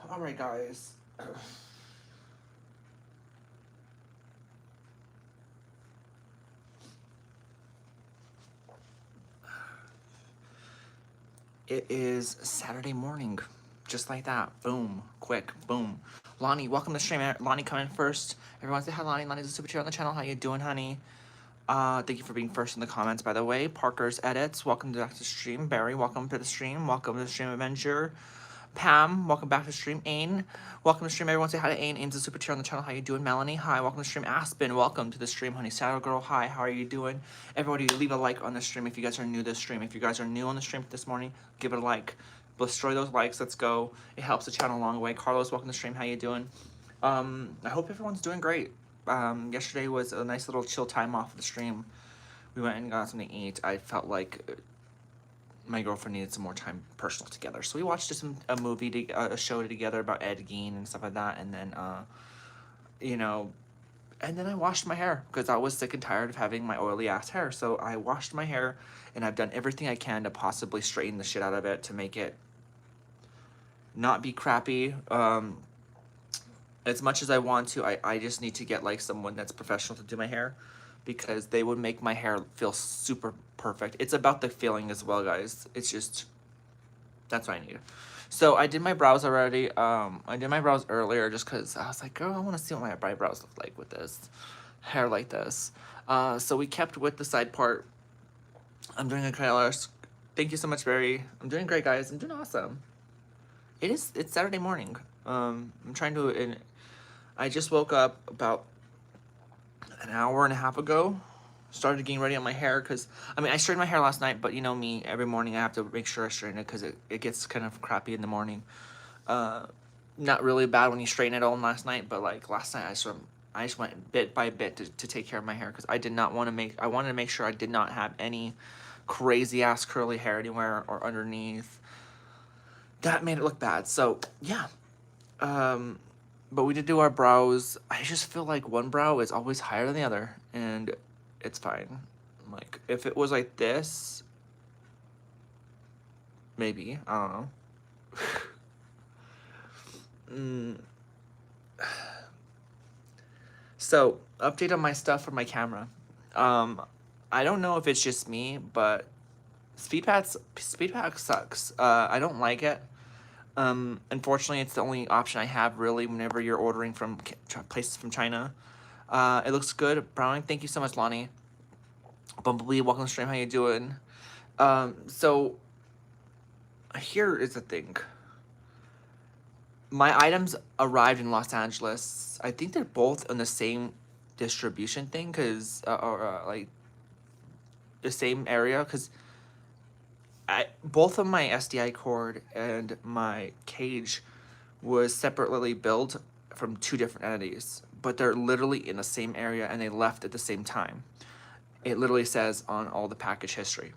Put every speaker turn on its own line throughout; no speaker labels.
All right, guys. It is Saturday morning, just like that. Boom, quick, boom. Lonnie, welcome to the stream. Lonnie, come in first. Everyone say hi, Lonnie. Lonnie's a super chair on the channel. How you doing, honey? Thank you for being first in the comments, by the way. Parker's Edits, welcome back to the stream. Barry, welcome to the stream. Welcome to the stream, Avenger. Pam, welcome back to the stream. Ain, welcome to the stream. Everyone say hi to Ain. Ain's a super chair on the channel. How you doing? Melanie, hi. Welcome to the stream. Aspen, welcome to the stream. Honey Saddle Girl, hi. How are you doing? Everybody, leave a like on the stream if you guys are new to the stream. If you guys are new on the stream this morning, give it a like. Destroy those likes. Let's go. It helps the channel a long way. Carlos, welcome to the stream. How you doing? I hope everyone's doing great. Yesterday was a nice little chill time off of the stream. We went and got something to eat. I felt like my girlfriend needed some more time personal together, so we watched a movie, a show together about Ed Gein and stuff like that, and then you know, and then I washed my hair because I was sick and tired of having my oily ass hair. So I washed my hair, and I've done everything I can to possibly straighten the shit out of it to make it not be crappy. As much as I want to, I just need to get like someone that's professional to do my hair, because they would make my hair feel super perfect. It's about the feeling as well, guys. It's just, that's what I need. So I did my brows already. I did my brows earlier just because I was like, girl, I want to see what my eyebrows look like with this hair like this. So we kept with the side part. I'm doing a colors. Thank you so much, Barry. I'm doing great, guys. I'm doing awesome. It's Saturday morning. I'm trying to, and I just woke up about an hour and a half ago. Started getting ready on my hair because, I mean, I straightened my hair last night, but you know me, every morning I have to make sure I straighten it because it gets kind of crappy in the morning. Not really bad when you straighten it all last night, but like last night I just went bit by bit to take care of my hair because I did not want to I wanted to make sure I did not have any crazy ass curly hair anywhere or underneath. That made it look bad. So yeah. But we did do our brows. I just feel like one brow is always higher than the other, and it's fine. Like, if it was like this, maybe, I don't know. So, update on my stuff for my camera. I don't know if it's just me, but SpeedPack sucks. I don't like it. Unfortunately, it's the only option I have really whenever you're ordering from places from China. It looks good. Browning, thank you so much, Lonnie. Bumblebee, welcome to the stream. How you doing? So here is the thing. My items arrived in Los Angeles. I think they're both on the same distribution thing, cause like the same area, cause both of my SDI cord and my cage was separately billed from two different entities, but they're literally in the same area and they left at the same time. It literally says on all the package history.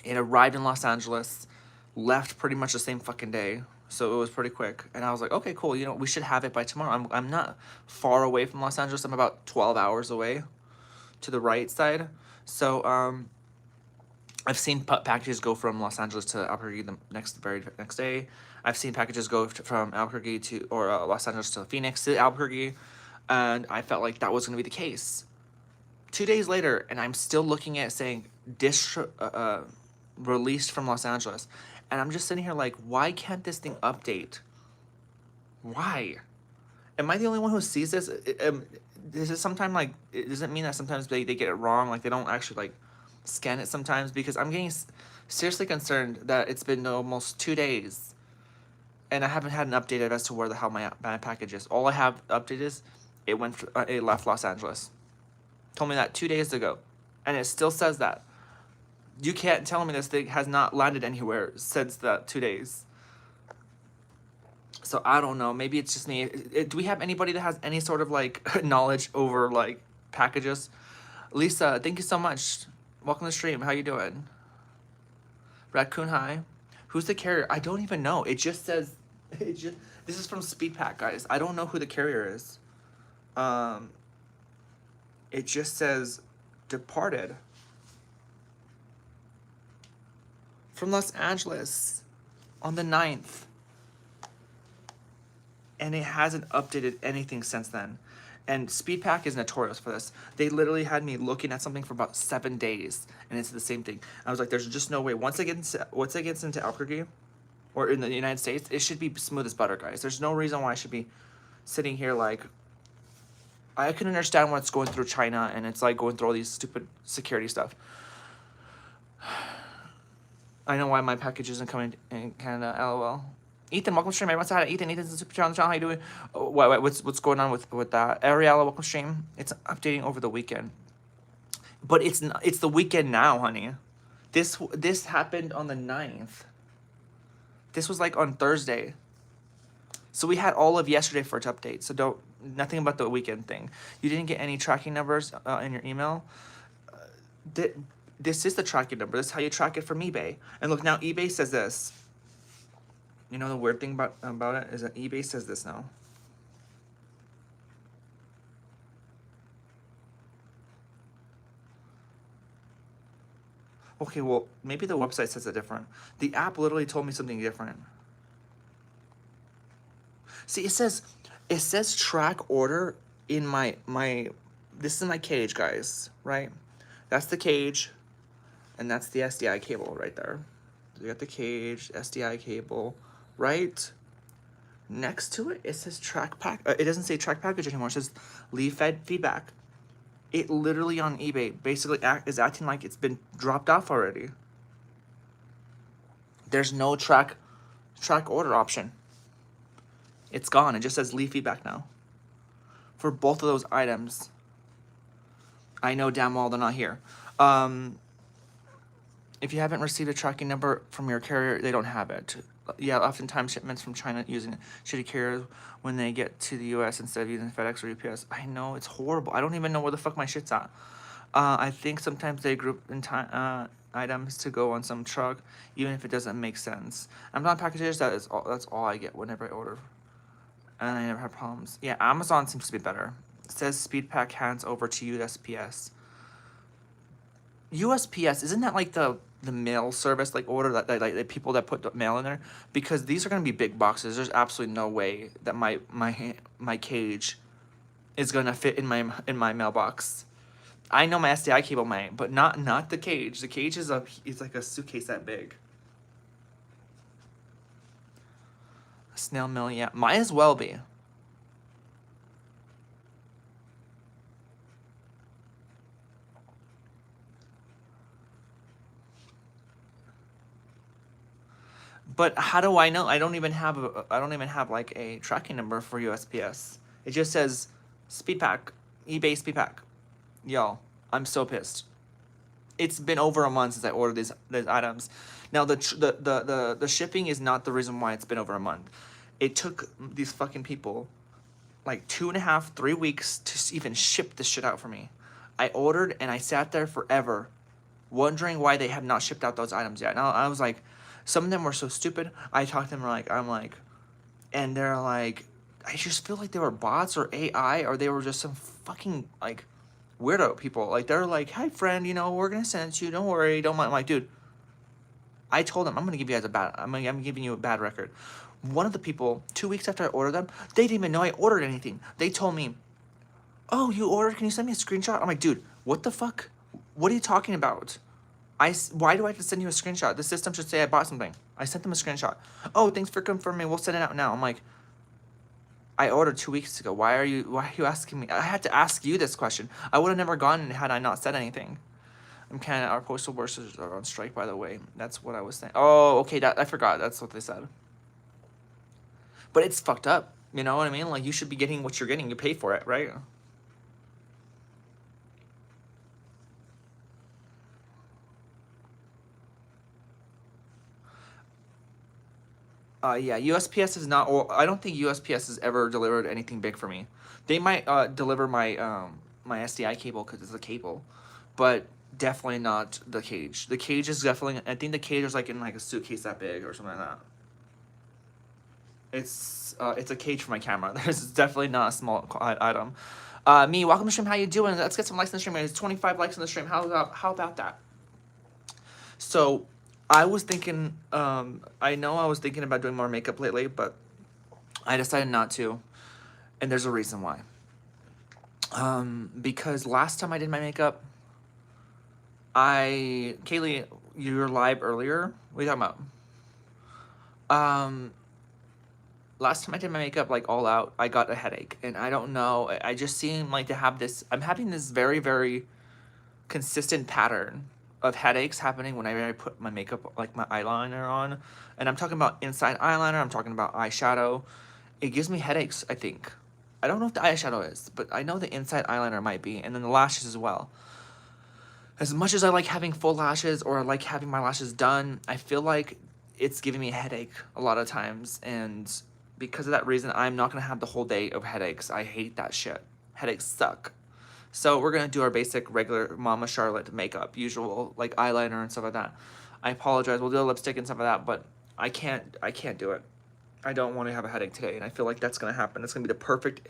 It arrived in Los Angeles, left pretty much the same fucking day, so it was pretty quick. And I was like, okay, cool, you know, we should have it by tomorrow. I'm not far away from Los Angeles. I'm about 12 hours away to the right side. So I've seen packages go from Los Angeles to Albuquerque the very next day. I've seen packages go from Albuquerque to, or Los Angeles to Phoenix to Albuquerque, and I felt like that was going to be the case. 2 days later, and I'm still looking at saying released from Los Angeles, and I'm just sitting here like, why can't this thing update? Why? Am I the only one who sees this? This is sometimes like, it doesn't mean that sometimes they get it wrong, like they don't actually like scan it sometimes, because I'm getting seriously concerned that it's been almost 2 days and I haven't had an update as to where the hell my package is. All I have updated is it left Los Angeles. Told me that 2 days ago. And it still says that. You can't tell me this thing has not landed anywhere since that 2 days. So I don't know. Maybe it's just me. Do we have anybody that has any sort of like knowledge over like packages? Lisa, thank you so much. Welcome to the stream. How you doing? Raccoon High. Who's the carrier? I don't even know. It just says. This is from SpeedPack, guys. I don't know who the carrier is. It just says departed from Los Angeles on the 9th. And it hasn't updated anything since then. And SpeedPack is notorious for this. They literally had me looking at something for about 7 days, and it's the same thing. I was like, there's just no way. Once it gets into Albuquerque, or in the United States, it should be smooth as butter, guys. There's no reason why I should be sitting here like... I can understand what's going through China, and it's like going through all these stupid security stuff. I know why my package isn't coming in Canada, LOL. Ethan, welcome to stream. Everyone say hi to Ethan. Ethan's a super chat on the channel. How you doing? Oh, what's going on with that? Ariella, welcome to stream. It's updating over the weekend. But it's the weekend now, honey. This happened on the 9th. This was like on Thursday. So we had all of yesterday for it to update. So nothing about the weekend thing. You didn't get any tracking numbers in your email. This is the tracking number. This is how you track it from eBay. And look, now eBay says this. You know the weird thing about it is that eBay says this now. Okay, well, maybe the website says it different. The app literally told me something different. See, it says track order in my this is my cage, guys, right? That's the cage, and that's the SDI cable right there. You got the cage, SDI cable, right? Next to it, it says track pack. It doesn't say track package anymore. It says leave feedback. It literally on eBay basically is acting like it's been dropped off already. There's no track order option. It's gone. It just says leave feedback now. For both of those items. I know damn well they're not here. If you haven't received a tracking number from your carrier, they don't have it. Yeah, oftentimes shipments from China using shitty carriers when they get to the U.S. instead of using FedEx or UPS. I know, it's horrible. I don't even know where the fuck my shit's at. I think sometimes they group in items to go on some truck, even if it doesn't make sense. Amazon packages, that's all I get whenever I order. And I never have problems. Yeah, Amazon seems to be better. It says SpeedPack hands over to USPS. USPS, isn't that like the mail service, like order that like the people that put the mail in there? Because these are gonna be big boxes. There's absolutely no way that my cage is gonna fit in my mailbox. I know my SDI cable might, but not the cage. The cage is like a suitcase that big. Snail mail, yeah, might as well be. But how do I know? I don't even have like a tracking number for USPS. It just says SpeedPack, eBay SpeedPack. Yo, I'm so pissed. It's been over a month since I ordered these items. Now the shipping is not the reason why it's been over a month. It took these fucking people like 2.5, 3 weeks to even ship this shit out for me. I ordered and I sat there forever, wondering why they have not shipped out those items yet. Now I was like, some of them were so stupid. I talked to them and they're like, I just feel like they were bots or AI or they were just some fucking like weirdo people. Like they're like, hi friend, we're gonna send it to you. Don't worry, don't mind. I'm like, dude, I told them I'm gonna give you guys I'm giving you a bad record. One of the people, 2 weeks after I ordered them, they didn't even know I ordered anything. They told me, oh, you ordered? Can you send me a screenshot? I'm like, dude, what the fuck? What are you talking about? Why do I have to send you a screenshot? The system should say I bought something. I sent them a screenshot. Oh, thanks for confirming. We'll send it out now. I'm like, I ordered 2 weeks ago. Why are you asking me? I had to ask you this question. I would have never gone had I not said anything. I'm Canada. Our postal workers are on strike, by the way. That's what I was saying. Oh, okay. I forgot. That's what they said. But it's fucked up. You know what I mean? Like, you should be getting what you're getting. You pay for it, right? Yeah, USPS is not, or I don't think USPS has ever delivered anything big for me. They might deliver my SDI cable because it's a cable, but definitely not the cage. The cage is definitely, I think the cage is like in like a suitcase that big or something like that. It's a cage for my camera. There's definitely not a small item. Me, welcome to the stream. How you doing? Let's get some likes in the stream. There's 25 likes in the stream. How about that? So, I was thinking. I know I was thinking about doing more makeup lately, but I decided not to, and there's a reason why. Because last time I did my makeup, Kaylee, you were live earlier. What are you talking about? Last time I did my makeup like all out, I got a headache, and I don't know. I just seem like to have this. I'm having this very, very consistent pattern of headaches happening whenever I put my makeup, like my eyeliner on, and I'm talking about inside eyeliner. I'm talking about eyeshadow. It gives me headaches, I think. I don't know if the eyeshadow is, but I know the inside eyeliner might be, and then the lashes as well. As much as I like having full lashes or I like having my lashes done, I feel like it's giving me a headache a lot of times, and because of that reason, I'm not gonna have the whole day of headaches. I hate that shit. Headaches suck. So we're gonna do our basic regular Mama Charlotte makeup, usual like eyeliner and stuff like that. I apologize. We'll do a lipstick and stuff like that, but I can't do it. I don't want to have a headache today, and I feel like that's gonna happen. It's gonna be the perfect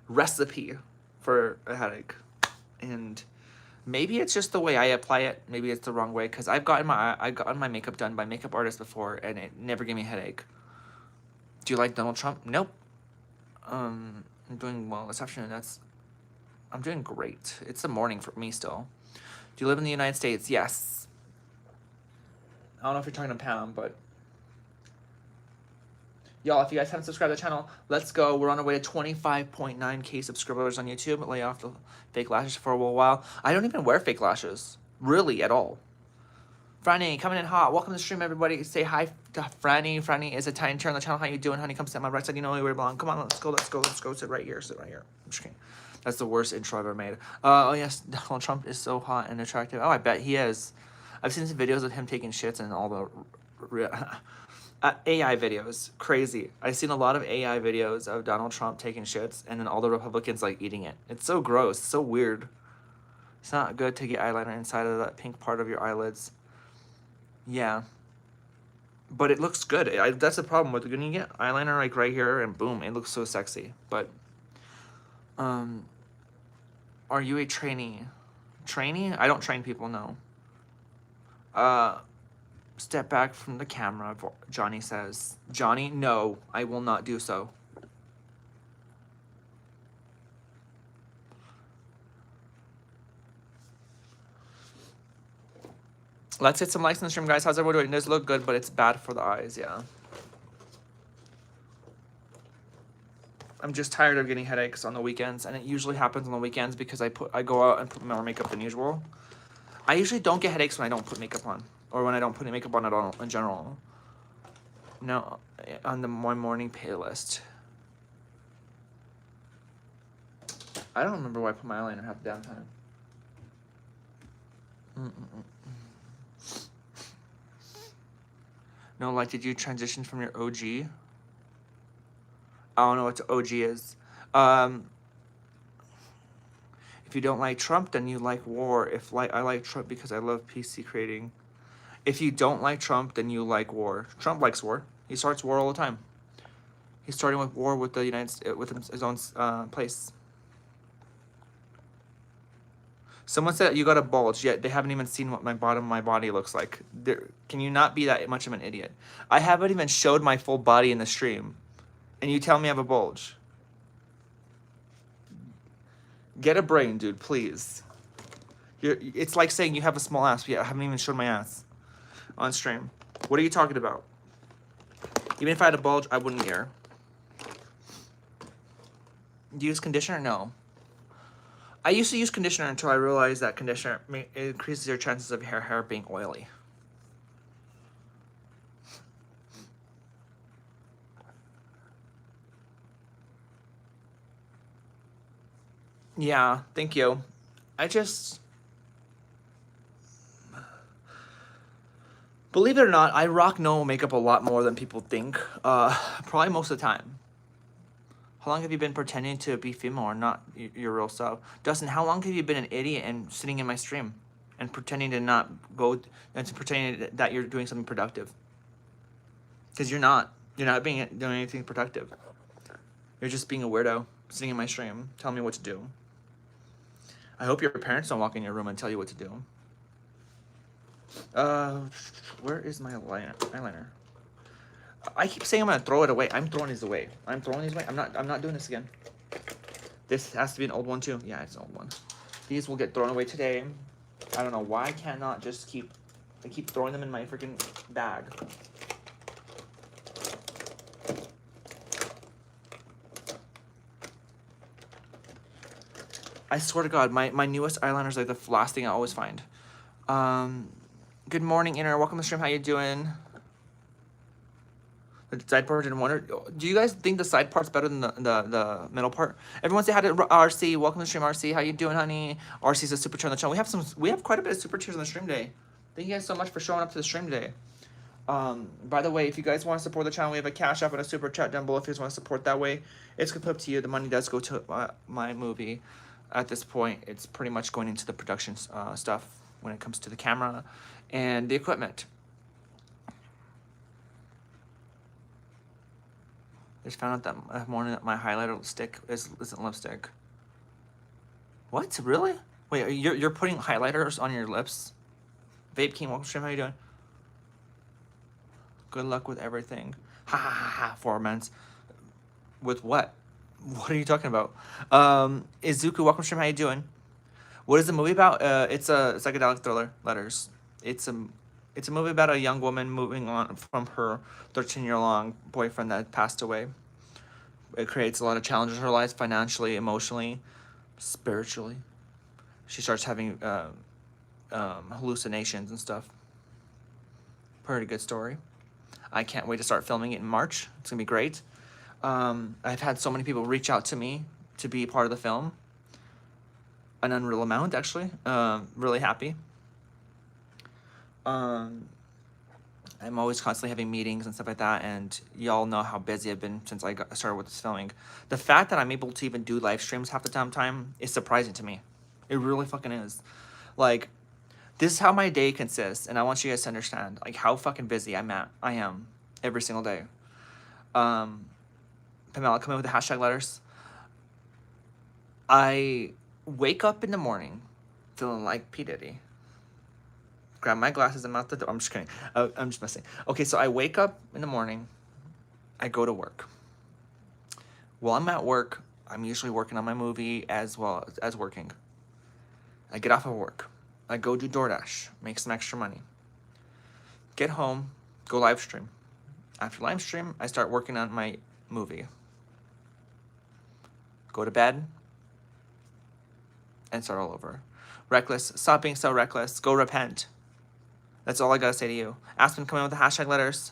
recipe for a headache, and maybe it's just the way I apply it. Maybe it's the wrong way, because I've gotten my makeup done by makeup artists before, and it never gave me a headache. Do you like Donald Trump? Nope. I'm doing well this afternoon. I'm doing great. It's the morning for me still. Do you live in the United States? Yes. I don't know if you're talking to Pam, but y'all, if you guys haven't subscribed to the channel, let's go. We're on our way to 25.9K subscribers on YouTube. Lay off the fake lashes for a little while. I don't even wear fake lashes, really, at all. Franny, coming in hot. Welcome to the stream, everybody. Say hi to Franny. Franny is a tiny turn on the channel. How you doing, honey? Come sit on my right side. You know where you belong. Come on, let's go, let's go, let's go. Sit right here, sit right here. I'm just kidding. That's the worst intro I've ever made. Oh, yes, Donald Trump is so hot and attractive. Oh, I bet he is. I've seen some videos of him taking shits and all the AI videos. Crazy. I've seen a lot of AI videos of Donald Trump taking shits and then all the Republicans, like, eating it. It's so gross. So weird. It's not good to get eyeliner inside of that pink part of your eyelids. Yeah. But it looks good. That's the problem with when you get eyeliner, like, right here, and boom, it looks so sexy. But, are you a trainee? Trainee? I don't train people, no. Step back from the camera, Johnny says. Johnny, no, I will not do so. Let's hit some likes in the stream, guys. How's everyone doing? It does look good, but it's bad for the eyes, yeah. I'm just tired of getting headaches on the weekends, and it usually happens on the weekends because I go out and put more makeup than usual. I usually don't get headaches when I don't put makeup on, or when I don't put makeup on at all in general. No, on my morning playlist. I don't remember why I put my eyeliner half the damn time. No, like, did you transition from your OG? I don't know what OG is. If you don't like Trump, then you like war. I like Trump because I love PC creating. If you don't like Trump, then you like war. Trump likes war. He starts war all the time. He's starting with war with the United States, with his own place. Someone said you got a bulge, yet they haven't even seen what my bottom of my body looks like. Can you not be that much of an idiot? I haven't even showed my full body in the stream, and you tell me I have a bulge. Get a brain, dude, please. It's like saying you have a small ass. Yeah, I haven't even shown my ass on stream. What are you talking about? Even if I had a bulge, I wouldn't care. Do you use conditioner? No. I used to use conditioner until I realized that conditioner increases your chances of your hair being oily. Yeah, thank you. Believe it or not, I rock no makeup a lot more than people think. Probably most of the time. How long have you been pretending to be female or not your real self? Dustin, how long have you been an idiot and sitting in my stream and pretending to not go and pretending that you're doing something productive? Because you're not. You're not doing anything productive. You're just being a weirdo sitting in my stream telling me what to do. I hope your parents don't walk in your room and tell you what to do. Where is my eyeliner? I keep saying I'm gonna throw it away. I'm throwing these away. I'm not doing this again. This has to be an old one too. Yeah, it's an old one. These will get thrown away today. I don't know why I cannot just keep throwing them in my freaking bag. I swear to God, my newest eyeliners are the last thing I always find. Good morning, Inner. Welcome to the stream. How you doing? The side part didn't wonder. Do you guys think the side part's better than the middle part? Everyone say hi to RC. Welcome to the stream, RC. How you doing, honey? RC's a super chair on the channel. We have quite a bit of super chairs on the stream today. Thank you guys so much for showing up to the stream today. By the way, if you guys want to support the channel, we have a Cash App and a super chat down below if you guys want to support that way. It's completely up to you. The money does go to my movie. At this point, it's pretty much going into the production stuff when it comes to the camera and the equipment. I just found out that morning that my highlighter stick isn't lipstick. What? Really? Wait, you're putting highlighters on your lips? Vape King, welcome to stream. How you doing? Good luck with everything. Ha ha ha ha. 4 months. With what? What are you talking about? Izuku, welcome to stream. How you doing? What is the movie about? It's a psychedelic thriller. Letters. It's a movie about a young woman moving on from her 13-year-long boyfriend that passed away. It creates a lot of challenges in her life, financially, emotionally, spiritually. She starts having hallucinations and stuff. Pretty good story. I can't wait to start filming it in March. It's gonna be great. I've had so many people reach out to me to be part of the film. An unreal amount, actually. Really happy. I'm always constantly having meetings and stuff like that, and y'all know how busy I've been since I started with this filming. The fact that I'm able to even do live streams half the time is surprising to me. It really fucking is. Like, this is how my day consists, and I want you guys to understand, like, how fucking busy I am every single day. Pamela, come in with the hashtag letters. I wake up in the morning feeling like P. Diddy. Grab my glasses, I'm out the door. I'm just kidding. I'm just messing. Okay, so I wake up in the morning. I go to work. While I'm at work, I'm usually working on my movie as well as working. I get off of work. I go do DoorDash, make some extra money. Get home, go live stream. After live stream, I start working on my movie. Go to bed and start all over. Reckless, stop being so reckless. Go repent. That's all I gotta say to you. Aspen, come in with the hashtag letters.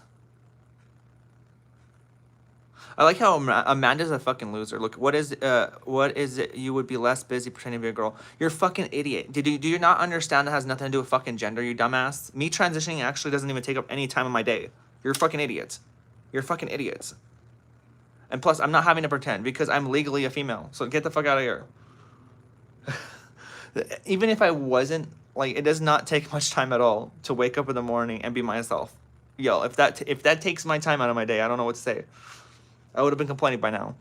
I like how Amanda's a fucking loser. Look, what is it? You would be less busy pretending to be a girl. You're a fucking idiot. Do you not understand that has nothing to do with fucking gender, you dumbass? Me transitioning actually doesn't even take up any time of my day. You're a fucking idiot. You're fucking idiots. And plus, I'm not having to pretend because I'm legally a female. So get the fuck out of here. Even if I wasn't, like, it does not take much time at all to wake up in the morning and be myself. Yo, if that takes my time out of my day, I don't know what to say. I would have been complaining by now.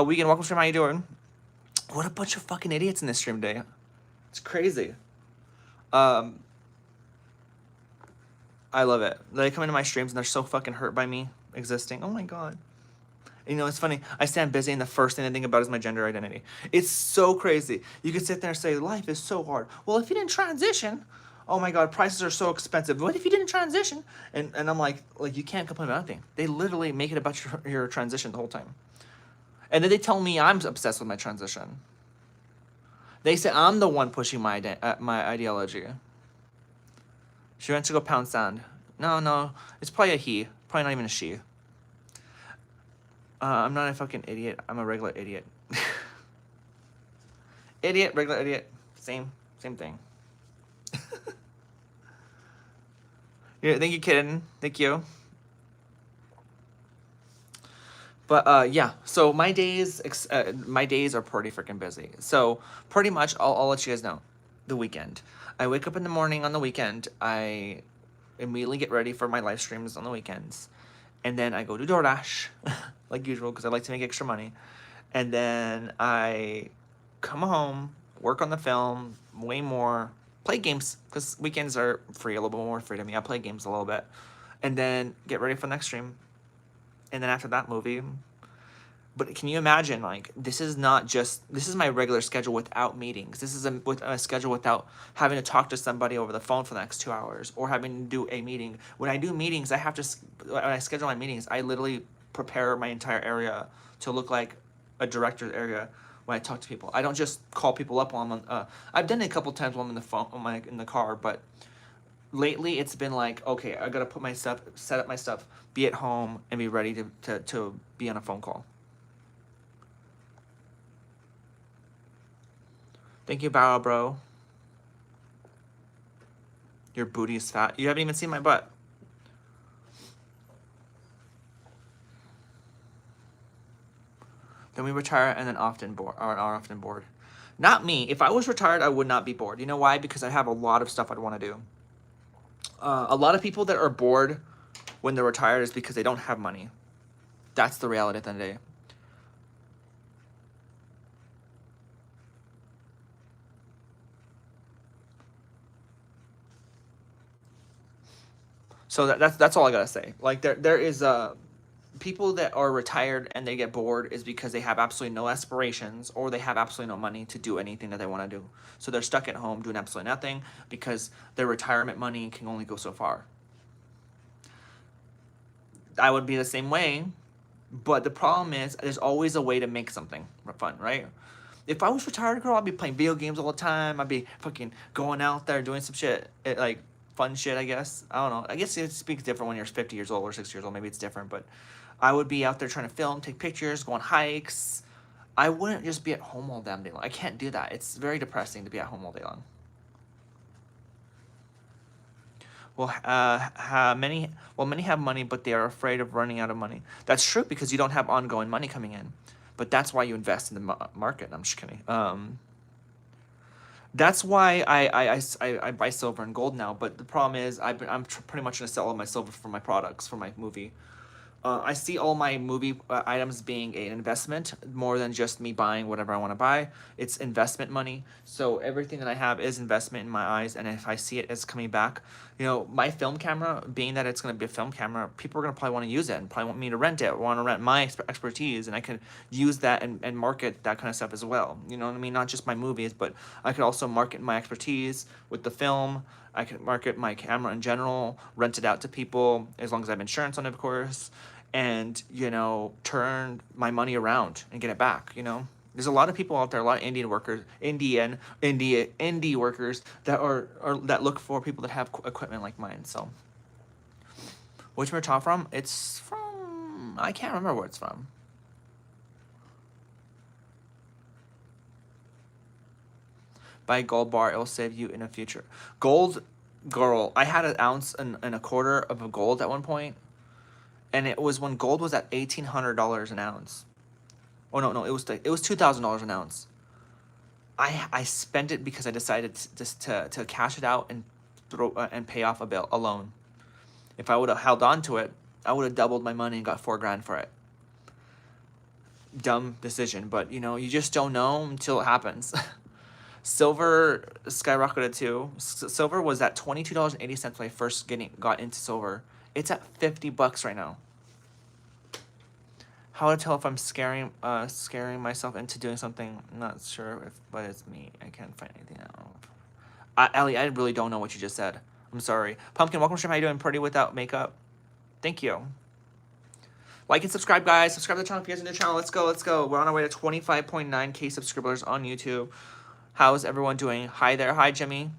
Weekend, welcome to stream. How you doing? What a bunch of fucking idiots in this stream today. It's crazy. I love it. They come into my streams and they're so fucking hurt by me existing. Oh my God. You know, it's funny. I stand busy and the first thing I think about is my gender identity. It's so crazy. You can sit there and say, life is so hard. Well, if you didn't transition, oh my God, prices are so expensive. What if you didn't transition? And I'm like, you can't complain about anything. They literally make it about your transition the whole time. And then they tell me I'm obsessed with my transition. They say I'm the one pushing my ideology. She went to go pound sand. No, it's probably a he. Probably not even a she. I'm not a fucking idiot. I'm a regular idiot. Idiot, regular idiot. Same thing. Yeah, thank you, kitten. Thank you. But yeah, so my days are pretty freaking busy. So pretty much, I'll let you guys know. The weekend, I wake up in the morning on the weekend. I immediately get ready for my live streams on the weekends, and then I go to DoorDash, like usual, because I like to make extra money. And then I come home, work on the film way more, play games because weekends are free, a little bit more free to me. I play games a little bit, and then get ready for the next stream, and then after that movie. But can you imagine, like, this is my regular schedule without meetings. This is with a schedule without having to talk to somebody over the phone for the next 2 hours or having to do a meeting. When I do meetings, when I schedule my meetings, I literally prepare my entire area to look like a director's area when I talk to people. I don't just call people up while I'm on, I've done it a couple times while I'm in the phone, in the car, but lately it's been like, okay, I gotta put my stuff, set up my stuff, be at home, and be ready to be on a phone call. Thank you, Barrow Bro. Your booty is fat. You haven't even seen my butt. Then we retire and then are often bored. Not me. If I was retired, I would not be bored. You know why? Because I have a lot of stuff I'd want to do. A lot of people that are bored when they're retired is because they don't have money. That's the reality at the end of the day. So that's all I gotta say. Like there is people that are retired and they get bored is because they have absolutely no aspirations or they have absolutely no money to do anything that they want to do. So they're stuck at home doing absolutely nothing because their retirement money can only go so far. I would be the same way, but the problem is there's always a way to make something fun, right? If I was retired, girl, I'd be playing video games all the time. I'd be fucking going out there doing some shit, like fun shit, I guess. I don't know. I guess it speaks different when you're 50 years old or 60 years old. Maybe it's different, but I would be out there trying to film, take pictures, go on hikes. I wouldn't just be at home all damn day long. I can't do that. It's very depressing to be at home all day long. Well, many have money, but they are afraid of running out of money. That's true because you don't have ongoing money coming in, but that's why you invest in the market. I'm just kidding. That's why I buy silver and gold now. But the problem is pretty much gonna sell all my silver for my products for my movie. I see all my movie items being an investment more than just me buying whatever I want to buy. It's investment money. So everything that I have is investment in my eyes. And if I see it as coming back, my film camera, being that it's going to be a film camera, people are going to probably want to use it and probably want me to rent it, want to rent my expertise. And I can use that and market that kind of stuff as well. You know what I mean? Not just my movies, but I could also market my expertise with the film. I can market my camera in general, rent it out to people, as long as I have insurance on it, of course, and, turn my money around and get it back, There's a lot of people out there, a lot of indie workers that are that look for people that have equipment like mine. So, which we're talking from? It's from, I can't remember where it's from. Buy a gold bar, it'll save you in the future. Gold, girl, I had an ounce and a quarter of a gold at one point, and it was when gold was at $1,800 an ounce. Oh no, it was $2,000 an ounce. I spent it because I decided to cash it out and pay off a loan. If I would have held on to it, I would have doubled my money and got $4,000 for it. Dumb decision, but you just don't know until it happens. Silver skyrocketed too. Silver was at $22.80 when I first got into silver. It's at $50 right now. How to tell if I'm scaring myself into doing something? I'm not sure but it's me. I can't find anything out. Ellie, I really don't know what you just said. I'm sorry. Pumpkin, welcome to stream. How you doing? Pretty without makeup. Thank you. Like and subscribe, guys. Subscribe to the channel if you guys are new to the channel. Let's go. We're on our way to 25.9K subscribers on YouTube. How's everyone doing? Hi there. Hi, Jimmy.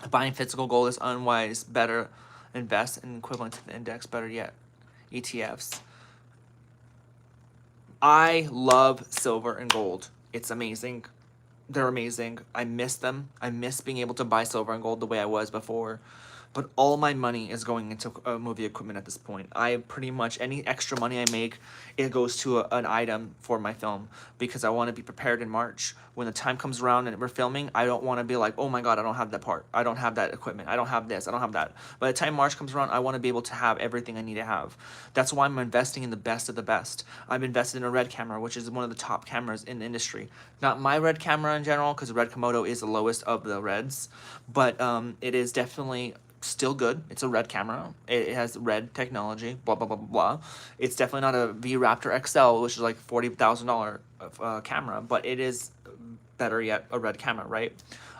Buying physical gold is unwise. Better invest in equivalent to the index. Better yet, ETFs. I love silver and gold. It's amazing. They're amazing. I miss them. I miss being able to buy silver and gold the way I was before. But all my money is going into movie equipment at this point. I pretty much, any extra money I make, it goes to an item for my film, because I want to be prepared in March. When the time comes around and we're filming, I don't want to be like, oh my God, I don't have that part. I don't have that equipment. I don't have this. I don't have that. By the time March comes around, I want to be able to have everything I need to have. That's why I'm investing in the best of the best. I've invested in a Red camera, which is one of the top cameras in the industry. Not my Red camera in general, because the Red Komodo is the lowest of the Reds, but it is definitely still good. It's a Red camera. It has Red technology. Blah blah blah blah blah. It's definitely not a V Raptor XL, which is like $40,000 camera, but it is better yet a Red camera, right?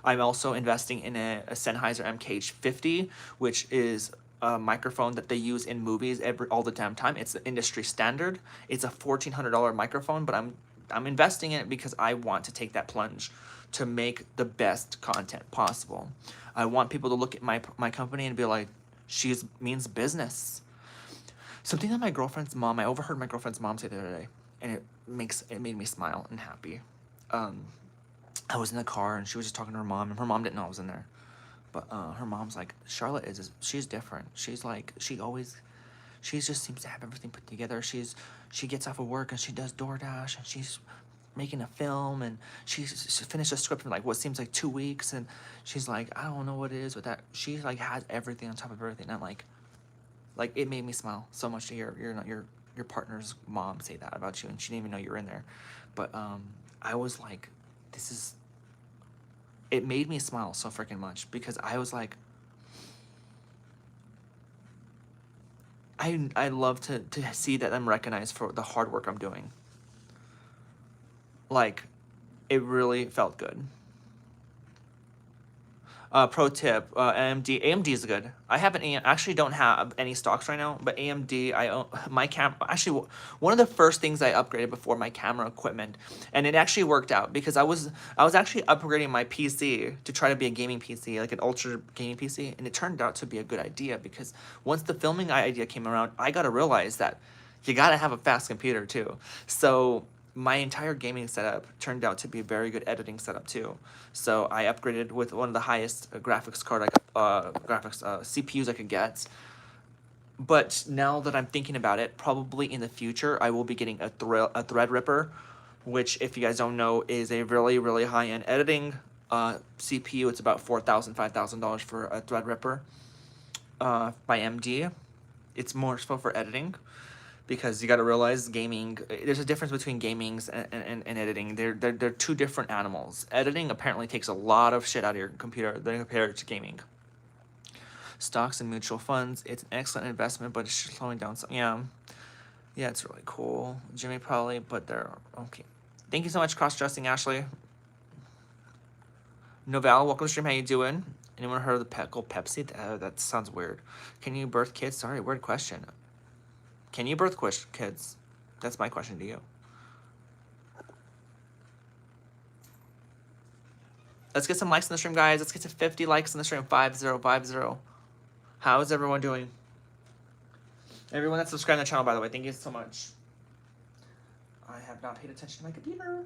I'm also investing in a Sennheiser MKH50, which is a microphone that they use in movies all the damn time. It's the industry standard. It's a $1,400 microphone, but I'm investing in it because I want to take that plunge to make the best content possible. I want people to look at my company and be like, she's means business. Something that my girlfriend's mom, I overheard my girlfriend's mom say the other day, and it made me smile and happy. I was in the car and she was just talking to her mom, and her mom didn't know I was in there. But her mom's like, Charlotte she's different. She's like, she just seems to have everything put together. She gets off of work and she does DoorDash, and she's making a film, and she finished a script in like what seems like 2 weeks, and she's like, I don't know what it is with that. She like has everything on top of everything. And I'm like it made me smile so much to hear your partner's mom say that about you, and she didn't even know you were in there. But I was like, it made me smile so freaking much, because I was like, I love to see that I'm recognized for the hard work I'm doing. Like, it really felt good. Pro tip, AMD is good. I actually don't have any stocks right now, but AMD, I own my actually, one of the first things I upgraded before my camera equipment, and it actually worked out, because I was actually upgrading my PC to try to be a gaming PC, like an ultra gaming PC, and it turned out to be a good idea, because once the filming idea came around, I got to realize that you got to have a fast computer too. So my entire gaming setup turned out to be a very good editing setup too. So I upgraded with one of the highest graphics CPUs I could get. But now that I'm thinking about it, probably in the future I will be getting a Threadripper, which, if you guys don't know, is a really really high end editing CPU. It's about $4,000-$5,000 for a Threadripper by MD. It's more so for editing, because you got to realize gaming, there's a difference between gamings and editing. They're two different animals. Editing apparently takes a lot of shit out of your computer than compared to gaming. Stocks and mutual funds, it's an excellent investment, but it's slowing down some. Yeah, it's really cool. Jimmy probably, but they're okay. Thank you so much, cross-dressing Ashley. Novell, welcome to stream. How you doing? Anyone heard of the Pepsi? That sounds weird. Can you birth kids? Sorry, weird question. Can you birth kids? That's my question to you. Let's get some likes in the stream, guys. Let's get to 50 likes in the stream. 5050. How is everyone doing? Everyone that's subscribed to the channel, by the way, thank you so much. I have not paid attention to my computer.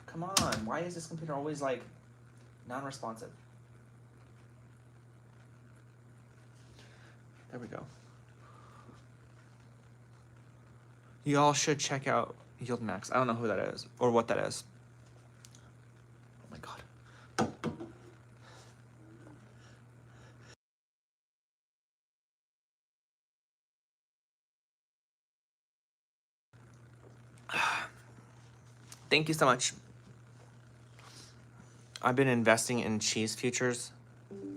Come on. Why is this computer always like non-responsive? There we go. You all should check out Yield Max. I don't know who that is or what that is. Oh my God. Thank you so much. I've been investing in cheese futures.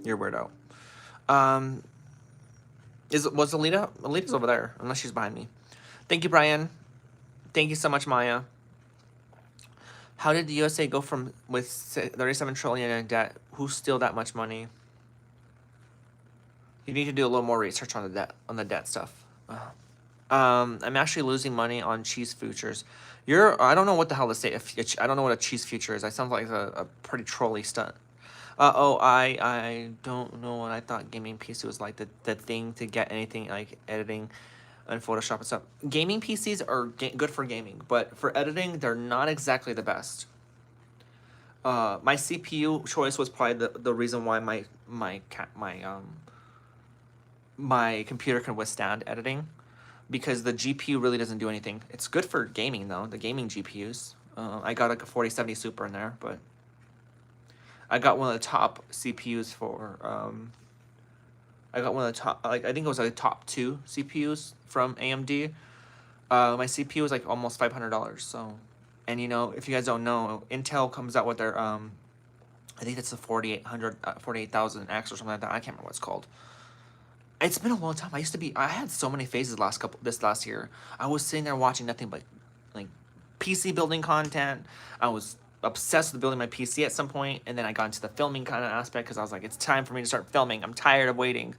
You're weirdo. Was Alita? Alita's over there, unless she's behind me. Thank you, Brian. Thank you so much, Maya. How did the USA go from with 37 trillion in debt? Who steal that much money? You need to do a little more research on the debt stuff. I'm actually losing money on cheese futures. I don't know what the hell to say. I don't know what a cheese future is. I sound like a pretty trolly stunt. I don't know what I thought gaming PC was like, the thing to get anything like editing. and Photoshop and stuff. Gaming PCs are good for gaming, but for editing, they're not exactly the best. My CPU choice was probably the reason why my computer can withstand editing, because the GPU really doesn't do anything. It's good for gaming though, the gaming GPUs. I got like a 4070 Super in there, but I got one of the top CPUs for I got one of the top, like I think it was like the top 2 CPUs from AMD. My CPU was like almost $500. So, and you know, if you guys don't know, Intel comes out with their I think it's the 48,000X or something like that. I can't remember what it's called. It's been a long time. I had so many phases this last year. I was sitting there watching nothing but like PC building content. I was obsessed with building my PC at some point, and then I got into the filming kind of aspect because I was like, it's time for me to start filming. I'm tired of waiting.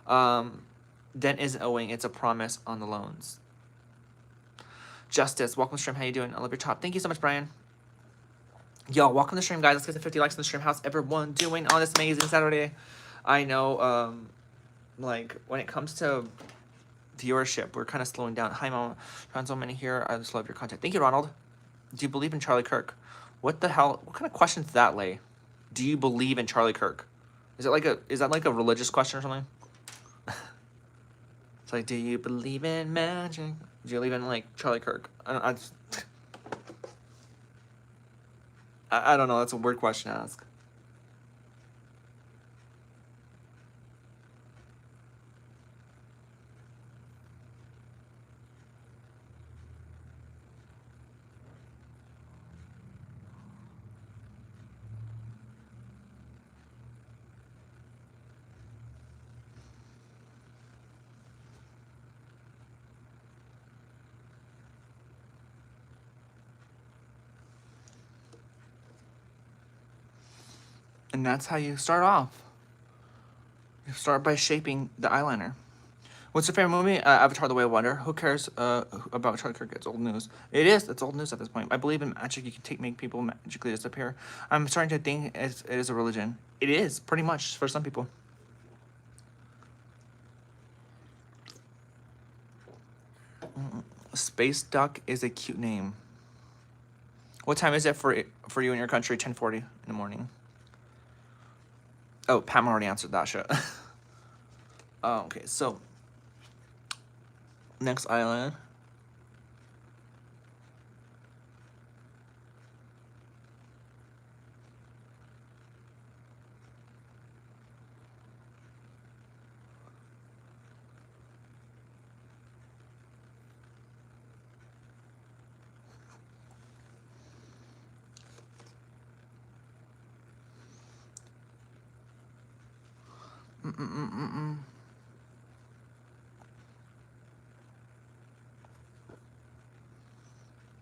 Debt isn't owing, it's a promise on the loans. Justice, welcome to the stream. How you doing? I love your top. Thank you so much, Brian. Yo, welcome to the stream, guys. Let's get to 50 likes in the stream. How's everyone doing on this amazing Saturday? I know, like, when it comes to viewership, we're kind of slowing down. Hi, Mom. Found so many here. I just love your content. Thank you, Ronald. Do you believe in Charlie Kirk? What the hell? What kind of question is that, Lay? Do you believe in Charlie Kirk? Is that like a religious question or something? It's like, do you believe in magic? Do you believe in like Charlie Kirk? I don't know. That's a weird question to ask. And that's how you start off. You start by shaping the eyeliner. What's your favorite movie? Avatar: The Way of Water. Who cares about Charlie Kirk? It's old news. It is. It's old news at this point. I believe in magic. You can make people magically disappear. I'm starting to think it is a religion. It is, pretty much, for some people. Space Duck is a cute name. What time is it for you in your country? 10:40 in the morning. Oh, Pam already answered that shit. Oh, okay, so next island.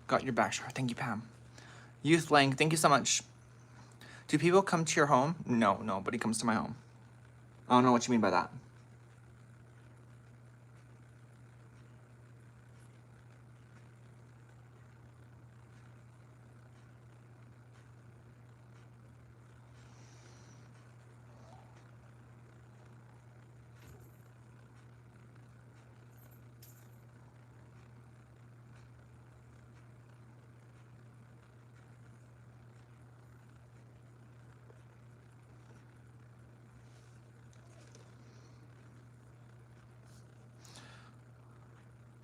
Got your back, sure. Thank you, Pam. Youth Lang, thank you so much. Do people come to your home? No, nobody comes to my home. I don't know what you mean by that.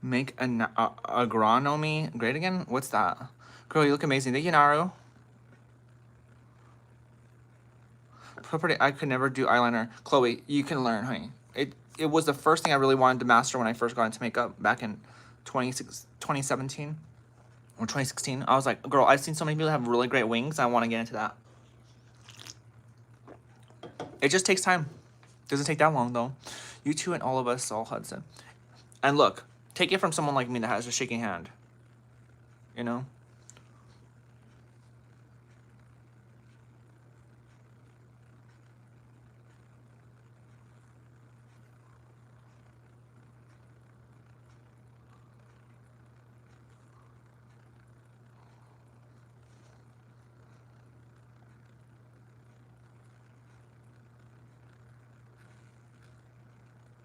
Make agronomy great again? What's that? Girl, you look amazing. Thank you, Naru. Property, I could never do eyeliner. Chloe, you can learn, honey. It was the first thing I really wanted to master when I first got into makeup back in 2017 or 2016. I was like, girl, I've seen so many people have really great wings. I want to get into that. It just takes time. Doesn't take that long, though. You two and all of us, Saul Hudson. And look, take it from someone like me that has a shaking hand. You know?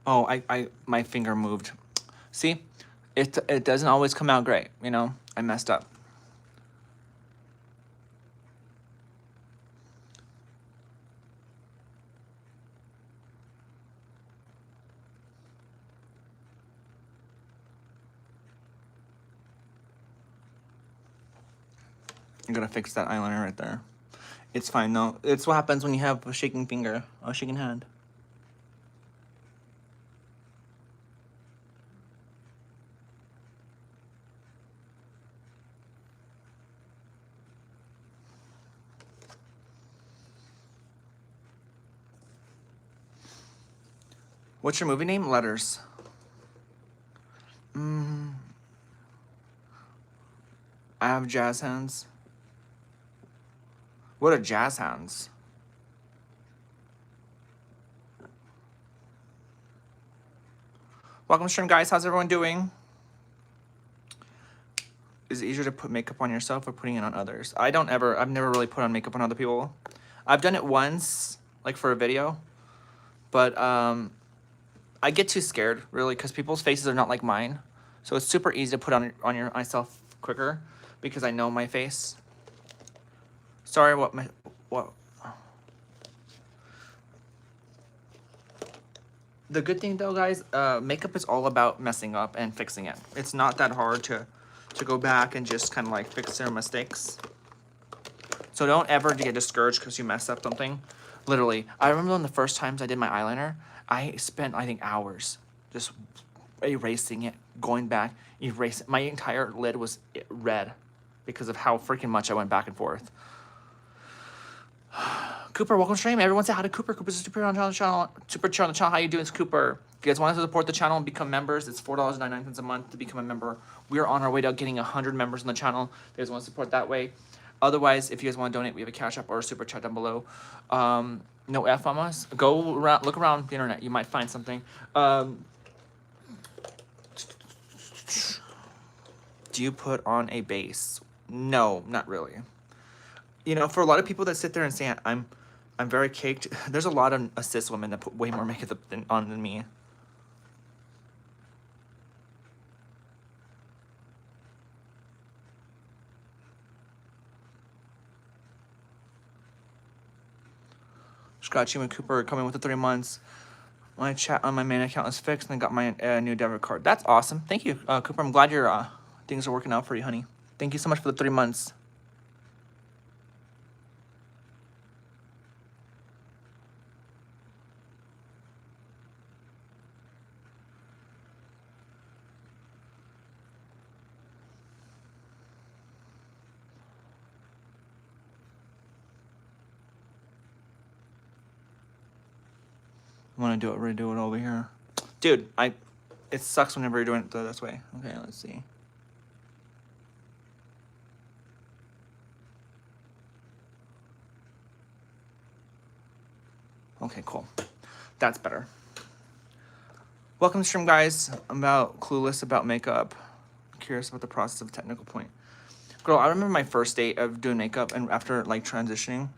Oh, my finger moved. See, it doesn't always come out great, you know? I messed up. I'm gonna fix that eyeliner right there. It's fine though. It's what happens when you have a shaking finger, a shaking hand. What's your movie name? Letters. I have jazz hands. What are jazz hands? Welcome to stream, guys. How's everyone doing? Is it easier to put makeup on yourself or putting it on others? I've never really put on makeup on other people. I've done it once, like for a video, but I get too scared really because people's faces are not like mine, so it's super easy to put on myself quicker because I know my face. Sorry, what? The good thing though, guys, makeup is all about messing up and fixing it. It's not that hard to go back and just kind of like fix their mistakes. So don't ever get discouraged because you mess up something. Literally, I remember one of the first times I did my eyeliner, I spent, I think, hours just erasing it, going back, erasing. My entire lid was red because of how freaking much I went back and forth. Cooper, welcome to stream. Everyone say hi to Cooper. Cooper's a super on the channel. Super chat on the channel. How you doing, Cooper? If you guys want to support the channel and become members, it's $4.99 a month to become a member. We are on our way to getting 100 members on the channel. If you guys want to support that way. Otherwise, if you guys want to donate, we have a Cash App or a Super Chat down below. No F on us. Go around, look around the internet. You might find something. Do you put on a base? No, not really. You know, for a lot of people that sit there and say I'm very caked, there's a lot of cis women that put way more makeup on than me. Scratchy and Cooper coming with the 3 months. My chat on my main account is fixed and I got my new debit card. That's awesome. Thank you, Cooper. I'm glad your things are working out for you, honey. Thank you so much for the 3 months. I want to redo it over here. Dude, it sucks whenever you're doing it this way. Okay, let's see. Okay, cool. That's better. Welcome to stream, guys. I'm clueless about makeup. Curious about the process of technical point. Girl, I remember my first date of doing makeup and after like transitioning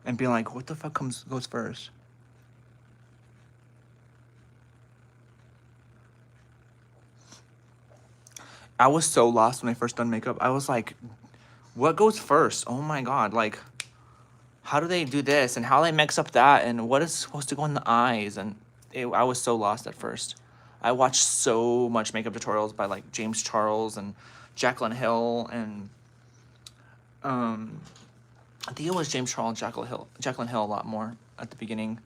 and being like, what the fuck goes first? I was so lost when I first done makeup. I was like, what goes first? Oh my God, like, how do they do this and how they mix up that and what is supposed to go in the eyes? And I was so lost at first. I watched so much makeup tutorials by like James Charles and Jaclyn Hill and I think it was James Charles and Jaclyn Hill a lot more at the beginning.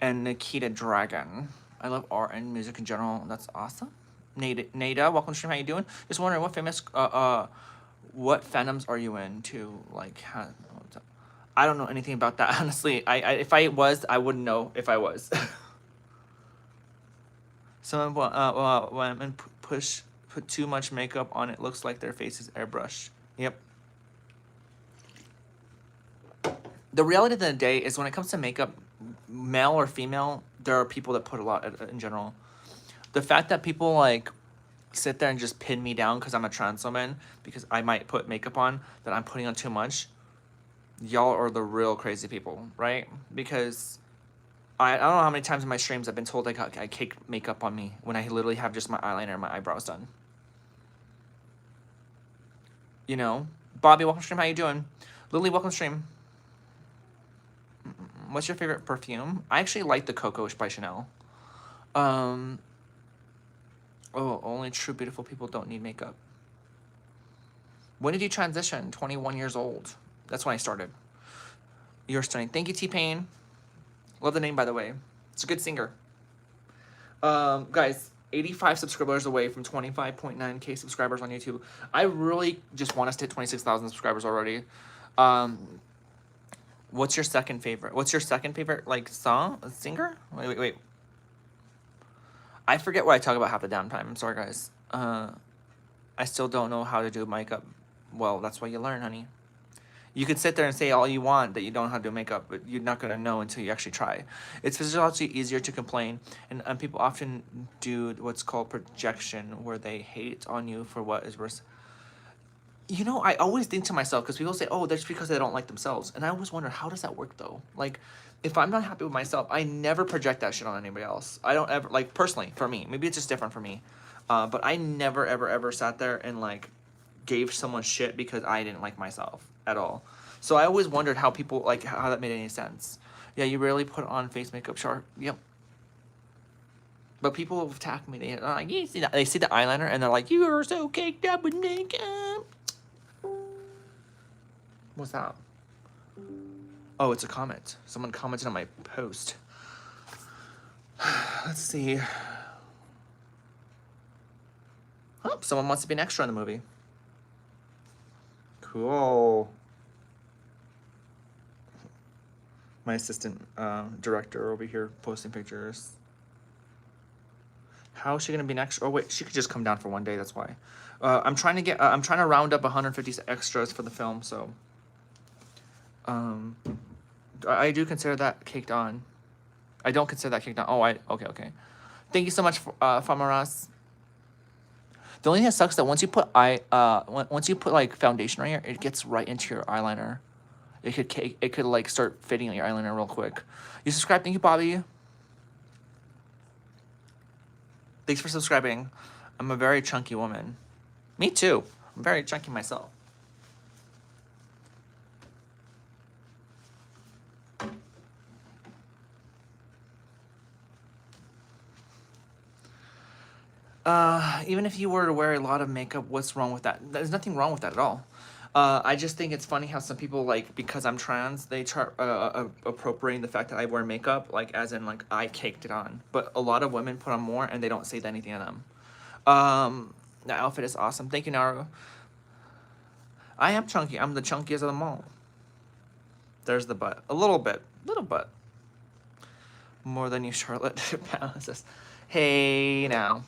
And Nikita Dragon. I love art and music in general. That's awesome. Nada, welcome to stream. How you doing? Just wondering what what fandoms are you into? Like, I don't know anything about that, honestly. If I was, I wouldn't know if I was. Someone women put too much makeup on it. Looks like their face is airbrushed. Yep. The reality of the day is when it comes to makeup, male or female, there are people that put a lot in general. The fact that people like sit there and just pin me down because I'm a trans woman because I might put makeup on that I'm putting on too much, y'all are the real crazy people, right? Because I don't know how many times in my streams I've been told I cake makeup on me when I literally have just my eyeliner and my eyebrows done. You know? Bobby, welcome to stream. How you doing? Lily, welcome to stream. What's your favorite perfume? I actually like the Coco by Chanel. Oh, only true beautiful people don't need makeup. When did you transition? 21 years old. That's when I started. You're stunning. Thank you, T-Pain. Love the name, by the way. It's a good singer. Guys, 85 subscribers away from 25.9k subscribers on YouTube. I really just want us to hit 26,000 subscribers already. What's your second favorite? What's your second favorite, like, song? Singer? Wait. I forget what I talk about half the damn time. I'm sorry, guys. I still don't know how to do makeup. Well, that's why you learn, honey. You could sit there and say all you want that you don't know how to do makeup, but you're not going to know until you actually try. It's physiologically easier to complain, and people often do what's called projection, where they hate on you for what is worse. You know, I always think to myself, because people say, oh, that's because they don't like themselves. And I always wonder, how does that work, though? Like, if I'm not happy with myself, I never project that shit on anybody else. I don't ever, like, personally, for me. Maybe it's just different for me. But I never, ever, ever sat there and, like, gave someone shit because I didn't like myself at all. So I always wondered how people, like, how that made any sense. Yeah, you rarely put on face makeup, sharp. Yep. But people attack me. They're like, you see that? They see the eyeliner and they're like, you are so caked up with makeup. What's that? Oh, it's a comment. Someone commented on my post. Let's see. Oh, someone wants to be an extra in the movie. Cool. My assistant director over here posting pictures. How is she gonna be an extra? Oh wait, she could just come down for one day. That's why. I'm trying to round up 150 extras for the film. So. I do consider that caked on. I don't consider that caked on. Oh, okay. Thank you so much, Famaras. The only thing that sucks that once you put like foundation right here, it gets right into your eyeliner. It could like start fading on your eyeliner real quick. You subscribe? Thank you, Bobby. Thanks for subscribing. I'm a very chunky woman. Me too. I'm very chunky myself. Even if you were to wear a lot of makeup, what's wrong with that? There's nothing wrong with that at all. I just think it's funny how some people, like, because I'm trans, they start appropriating the fact that I wear makeup, like, as in, like, I caked it on. But a lot of women put on more, and they don't say anything to them. The outfit is awesome. Thank you, Naru. I am chunky. I'm the chunkiest of them all. There's the butt. A little bit. Little butt. More than you, Charlotte. Hey, now.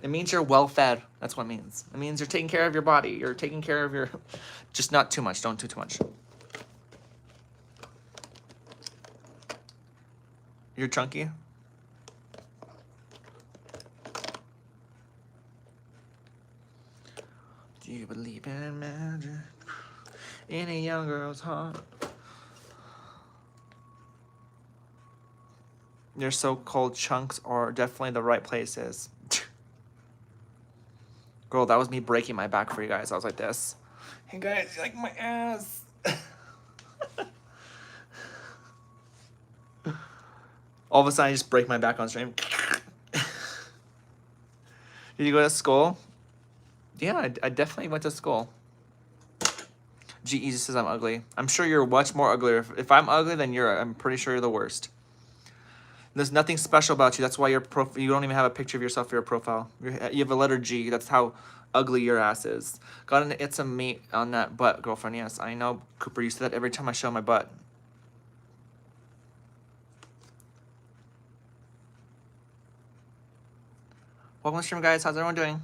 It means you're well fed. That's what it means. It means you're taking care of your body. You're taking care of your... Just not too much. Don't do too much. You're chunky? Do you believe in magic in a young girl's heart? Your so-called chunks are definitely the right places. Girl, that was me breaking my back for you guys. I was like this. Hey guys, you like my ass? All of a sudden, I just break my back on stream. Did you go to school? Yeah, I definitely went to school. G Easy says I'm ugly. I'm sure you're much more uglier. If I'm ugly, then I'm pretty sure you're the worst. There's nothing special about you. That's why you don't even have a picture of yourself for your profile. You have a letter G. That's how ugly your ass is. It's a meat on that butt, girlfriend. Yes, I know, Cooper. You say that every time I show my butt. Welcome to the stream, guys. How's everyone doing?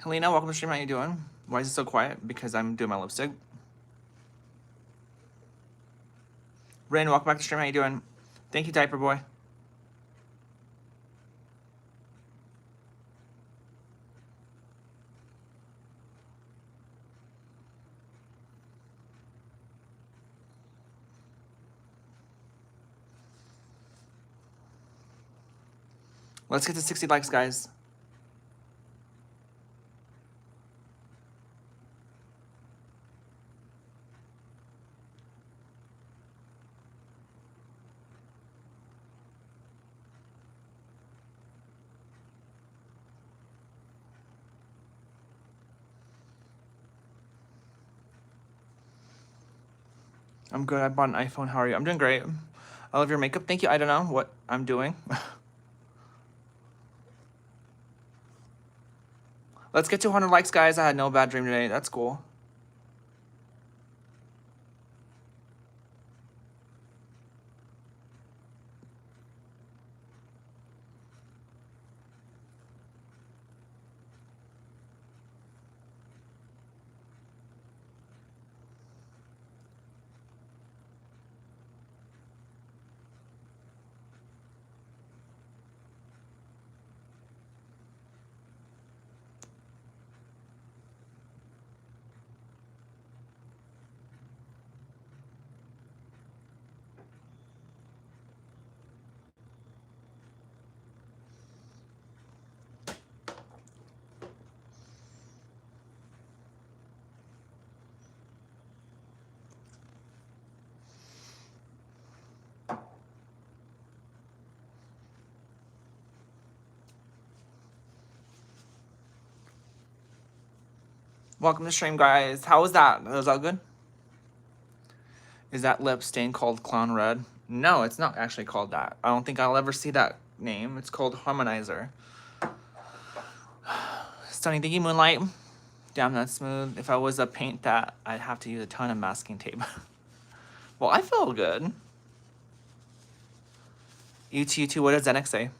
Helena, welcome to the stream. How you doing? Why is it so quiet? Because I'm doing my lipstick. Rain, welcome back to the stream. How you doing? Thank you, Diaper Boy. Let's get to 60 likes, guys. I'm good. I bought an iPhone. How are you? I'm doing great. I love your makeup. Thank you. I don't know what I'm doing. Let's get to 100 likes, guys. I had no bad dream today. That's cool. Welcome to the stream, guys. How was that? Was that good? Is that lip stain called Clown Red? No, it's not actually called that. I don't think I'll ever see that name. It's called Harmonizer. Stunning, thank you, Moonlight. Damn, that's smooth. If I was to paint that, I'd have to use a ton of masking tape. Well, I feel good. You too, what does Zenix say?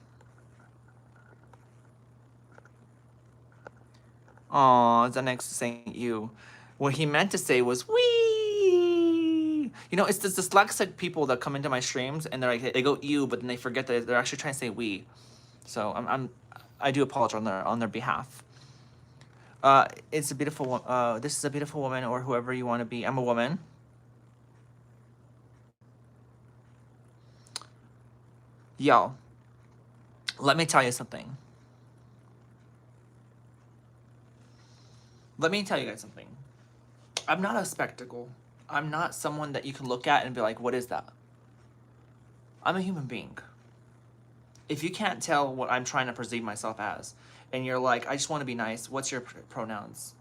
Aw, Zenix is saying you. What he meant to say was wee. You know, it's the dyslexic people that come into my streams and they're like, they go you, but then they forget that they're actually trying to say we. So I do apologize on their behalf. It's a beautiful. This is a beautiful woman, or whoever you want to be. I'm a woman. Yo, let me tell you something. Let me tell you guys something. I'm not a spectacle. I'm not someone that you can look at and be like, what is that? I'm a human being. If you can't tell what I'm trying to perceive myself as, and you're like, I just want to be nice, what's your pronouns?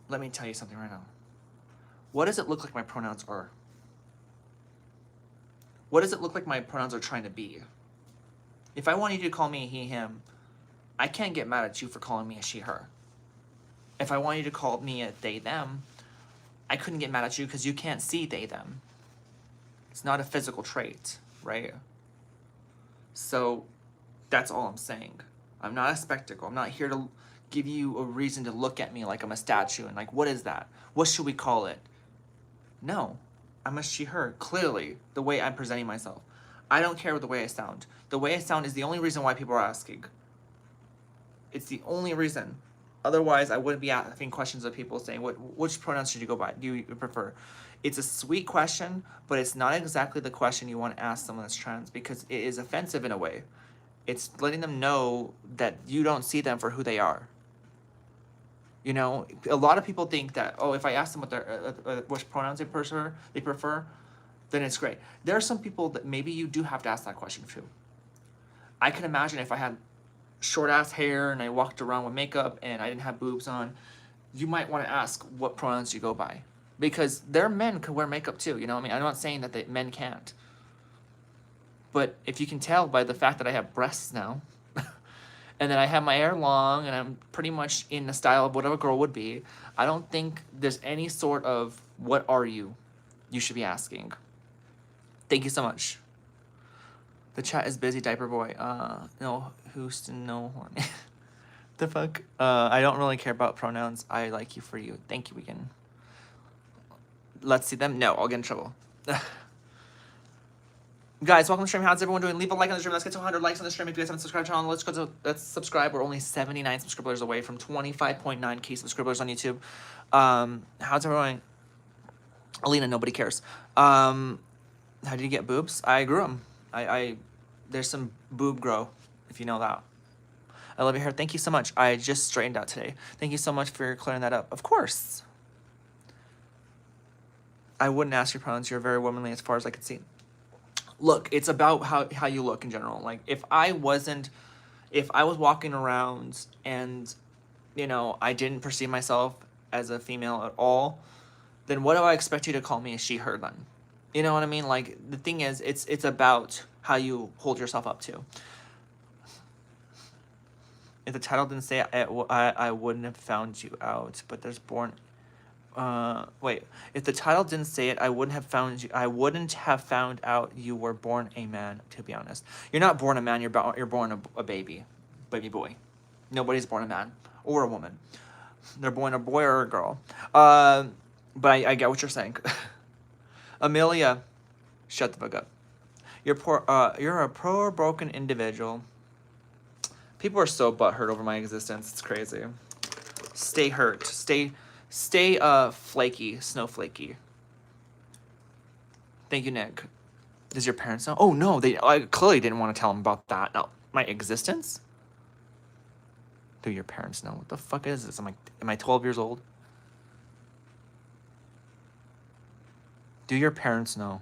Let me tell you something right now. What does it look like my pronouns are? What does it look like my pronouns are trying to be? If I want you to call me he, him, I can't get mad at you for calling me a she, her. If I want you to call me a they, them, I couldn't get mad at you because you can't see they, them. It's not a physical trait, right? So that's all I'm saying. I'm not a spectacle. I'm not here to give you a reason to look at me like I'm a statue and like, what is that? What should we call it? No, I'm a she, her, clearly, the way I'm presenting myself. I don't care the way I sound. The way I sound is the only reason why people are asking. It's the only reason. Otherwise, I wouldn't be asking questions of people saying, which pronouns should you go by? Do you prefer? It's a sweet question, but it's not exactly the question you want to ask someone that's trans because it is offensive in a way. It's letting them know that you don't see them for who they are. You know, a lot of people think that, oh, if I ask them what their which pronouns they prefer, then it's great. There are some people that maybe you do have to ask that question to. I can imagine if I had short ass hair and I walked around with makeup and I didn't have boobs on, you might want to ask what pronouns you go by. Because their men could wear makeup too, you know what I mean? I'm not saying that men can't. But if you can tell by the fact that I have breasts now, and that I have my hair long, and I'm pretty much in the style of what a girl would be, I don't think there's any sort of, what are you should be asking. Thank you so much. The chat is busy, Diaper Boy. No, Houston, no. The fuck? I don't really care about pronouns. I like you for you. Thank you, Weekend. Let's see them. No, I'll get in trouble. Guys, welcome to the stream. How's everyone doing? Leave a like on the stream. Let's get to 100 likes on the stream. If you guys haven't subscribed to the channel, let's subscribe. We're only 79 subscribers away from 25.9k subscribers on YouTube. How's everyone? Alina, nobody cares. How did you get boobs? I grew them. There's some boob grow, if you know that. I love your hair. Thank you so much. I just straightened out today. Thank you so much for clearing that up. Of course. I wouldn't ask your pronouns. You're very womanly as far as I can see. Look, it's about how you look in general. Like, if I was walking around and, you know, I didn't perceive myself as a female at all, then what do I expect you to call me a she, her then? You know what I mean? Like, the thing is, it's about how you hold yourself up to. If the title didn't say it, I wouldn't have found you out, but there's born... wait. If the title didn't say it, I wouldn't have found out you were born a man, to be honest. You're not born a man, you're born a baby boy. Nobody's born a man or a woman. They're born a boy or a girl. But I get what you're saying. Amelia, shut the fuck up. You're a poor, broken individual. People are so butthurt over my existence. It's crazy. Stay hurt. Stay flaky, snowflakey. Thank you, Nick. Does your parents know? Oh no, I clearly didn't want to tell them about that. No, my existence? Do your parents know? What the fuck is this? Am I 12 years old? Do your parents know?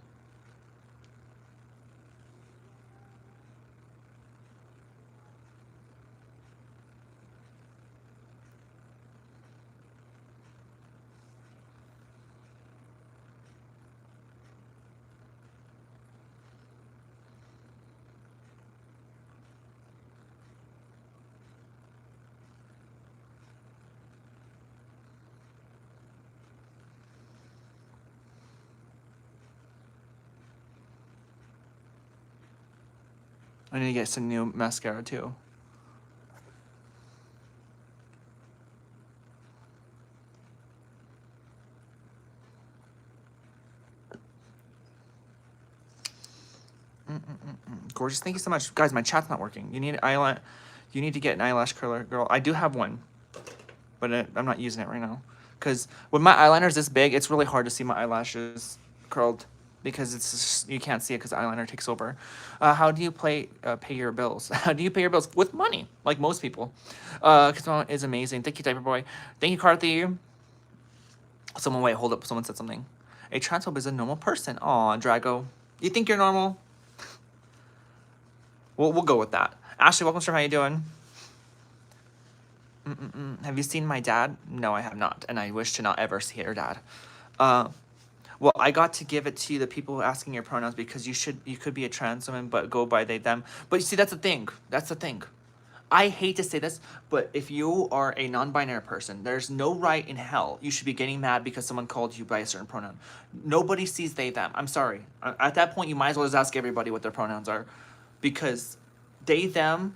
I need to get some new mascara too. Gorgeous, thank you so much. Guys, my chat's not working. You need to get an eyelash curler, girl. I do have one, but I'm not using it right now. Because when my eyeliner is this big, it's really hard to see my eyelashes curled. Because it's just, you can't see it because the eyeliner takes over. How do you pay your bills? How do you pay your bills? With money, like most people. Because mom is amazing. Thank you, Diaper Boy. Thank you, Carthy. Wait, hold up. Someone said something. A transphobe is a normal person. Aw, Drago. You think you're normal? We'll go with that. Ashley, welcome, sir. How you doing? Have you seen my dad? No, I have not. And I wish to not ever see your dad. Well, I got to give it to the people asking your pronouns because you could be a trans woman, but go by they, them. But you see, that's the thing. That's the thing. I hate to say this, but if you are a non-binary person, there's no right in hell you should be getting mad because someone called you by a certain pronoun. Nobody sees they, them. I'm sorry. At that point, you might as well just ask everybody what their pronouns are. Because they, them,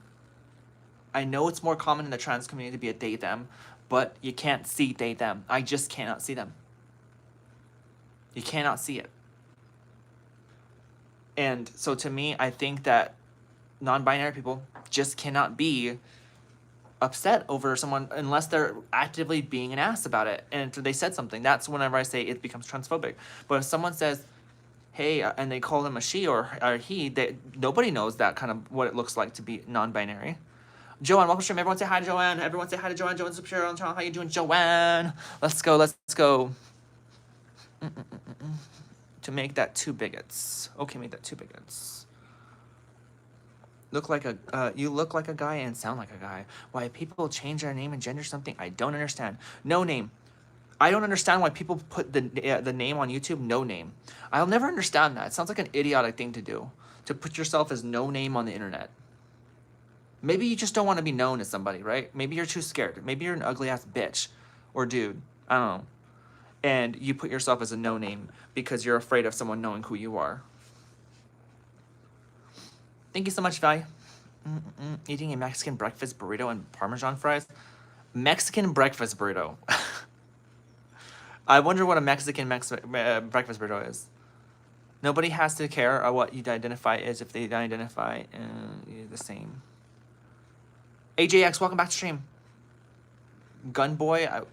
I know it's more common in the trans community to be a they, them, but you can't see they, them. I just cannot see them. You cannot see it. And so to me, I think that non-binary people just cannot be upset over someone unless they're actively being an ass about it. And if they said something, that's whenever I say it becomes transphobic. But if someone says, hey, and they call them a she or he, nobody knows that kind of what it looks like to be non-binary. Joanne, welcome to stream. Everyone say hi to Joanne. Everyone say hi to Joanne. Joanne's up here on the channel. How you doing, Joanne? Let's go. Let's go. To make that 2 bigots. Okay, make that 2 bigots. You look like a guy and sound like a guy. Why people change their name and gender something I don't understand. No name. I don't understand why people put the name on YouTube, no name. I'll never understand that. It sounds like an idiotic thing to do. To put yourself as no name on the internet. Maybe you just don't want to be known as somebody, right? Maybe you're too scared. Maybe you're an ugly ass bitch or dude. I don't know. And you put yourself as a no name because you're afraid of someone knowing who you are. Thank you so much, Vi. Eating a Mexican breakfast burrito and Parmesan fries. Mexican breakfast burrito. I wonder what a Mexican breakfast burrito is. Nobody has to care what you identify as if they identify the same. AJX, welcome back to stream. Gunboy,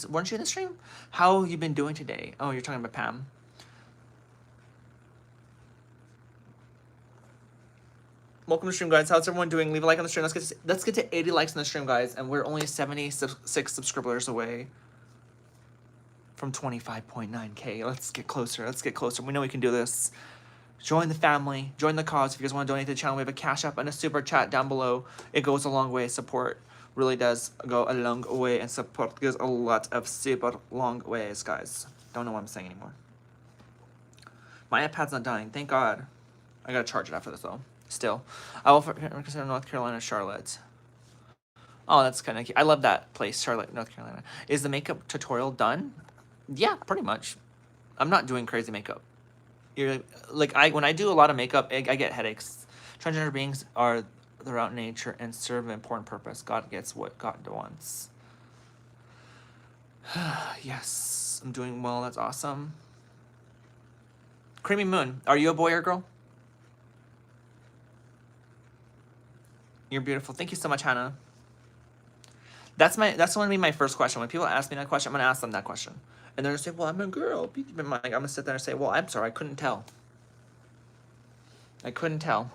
weren't you in the stream? How have you been doing today? Oh, you're talking about Pam. Welcome to the stream, guys. How's everyone doing? Leave a like on the stream. Let's get to 80 likes on the stream, guys. And we're only 76 subscribers away from 25.9K. Let's get closer. Let's get closer. We know we can do this. Join the family. Join the cause. If you guys want to donate to the channel, we have a Cash App and a Super Chat down below. It goes a long way. Support really does go a long way, and support goes a lot of super long ways, guys. Don't know what I'm saying anymore. My iPad's not dying. Thank God. I gotta charge it after this, though. Still. I will consider North Carolina, Charlotte. Oh, that's kind of cute. I love that place, Charlotte, North Carolina. Is the makeup tutorial done? Yeah, pretty much. I'm not doing crazy makeup. You're like when I do a lot of makeup, I get headaches. Transgender beings are throughout nature and serve an important purpose. God gets what God wants. Yes, I'm doing well. That's awesome. Creamy Moon, are you a boy or girl? You're beautiful. Thank you so much, Hannah. That's gonna be my first question. When people ask me that question, I'm gonna ask them that question. And they're gonna say, well, I'm a girl. I'm gonna sit there and say, well, I'm sorry, I couldn't tell. I couldn't tell.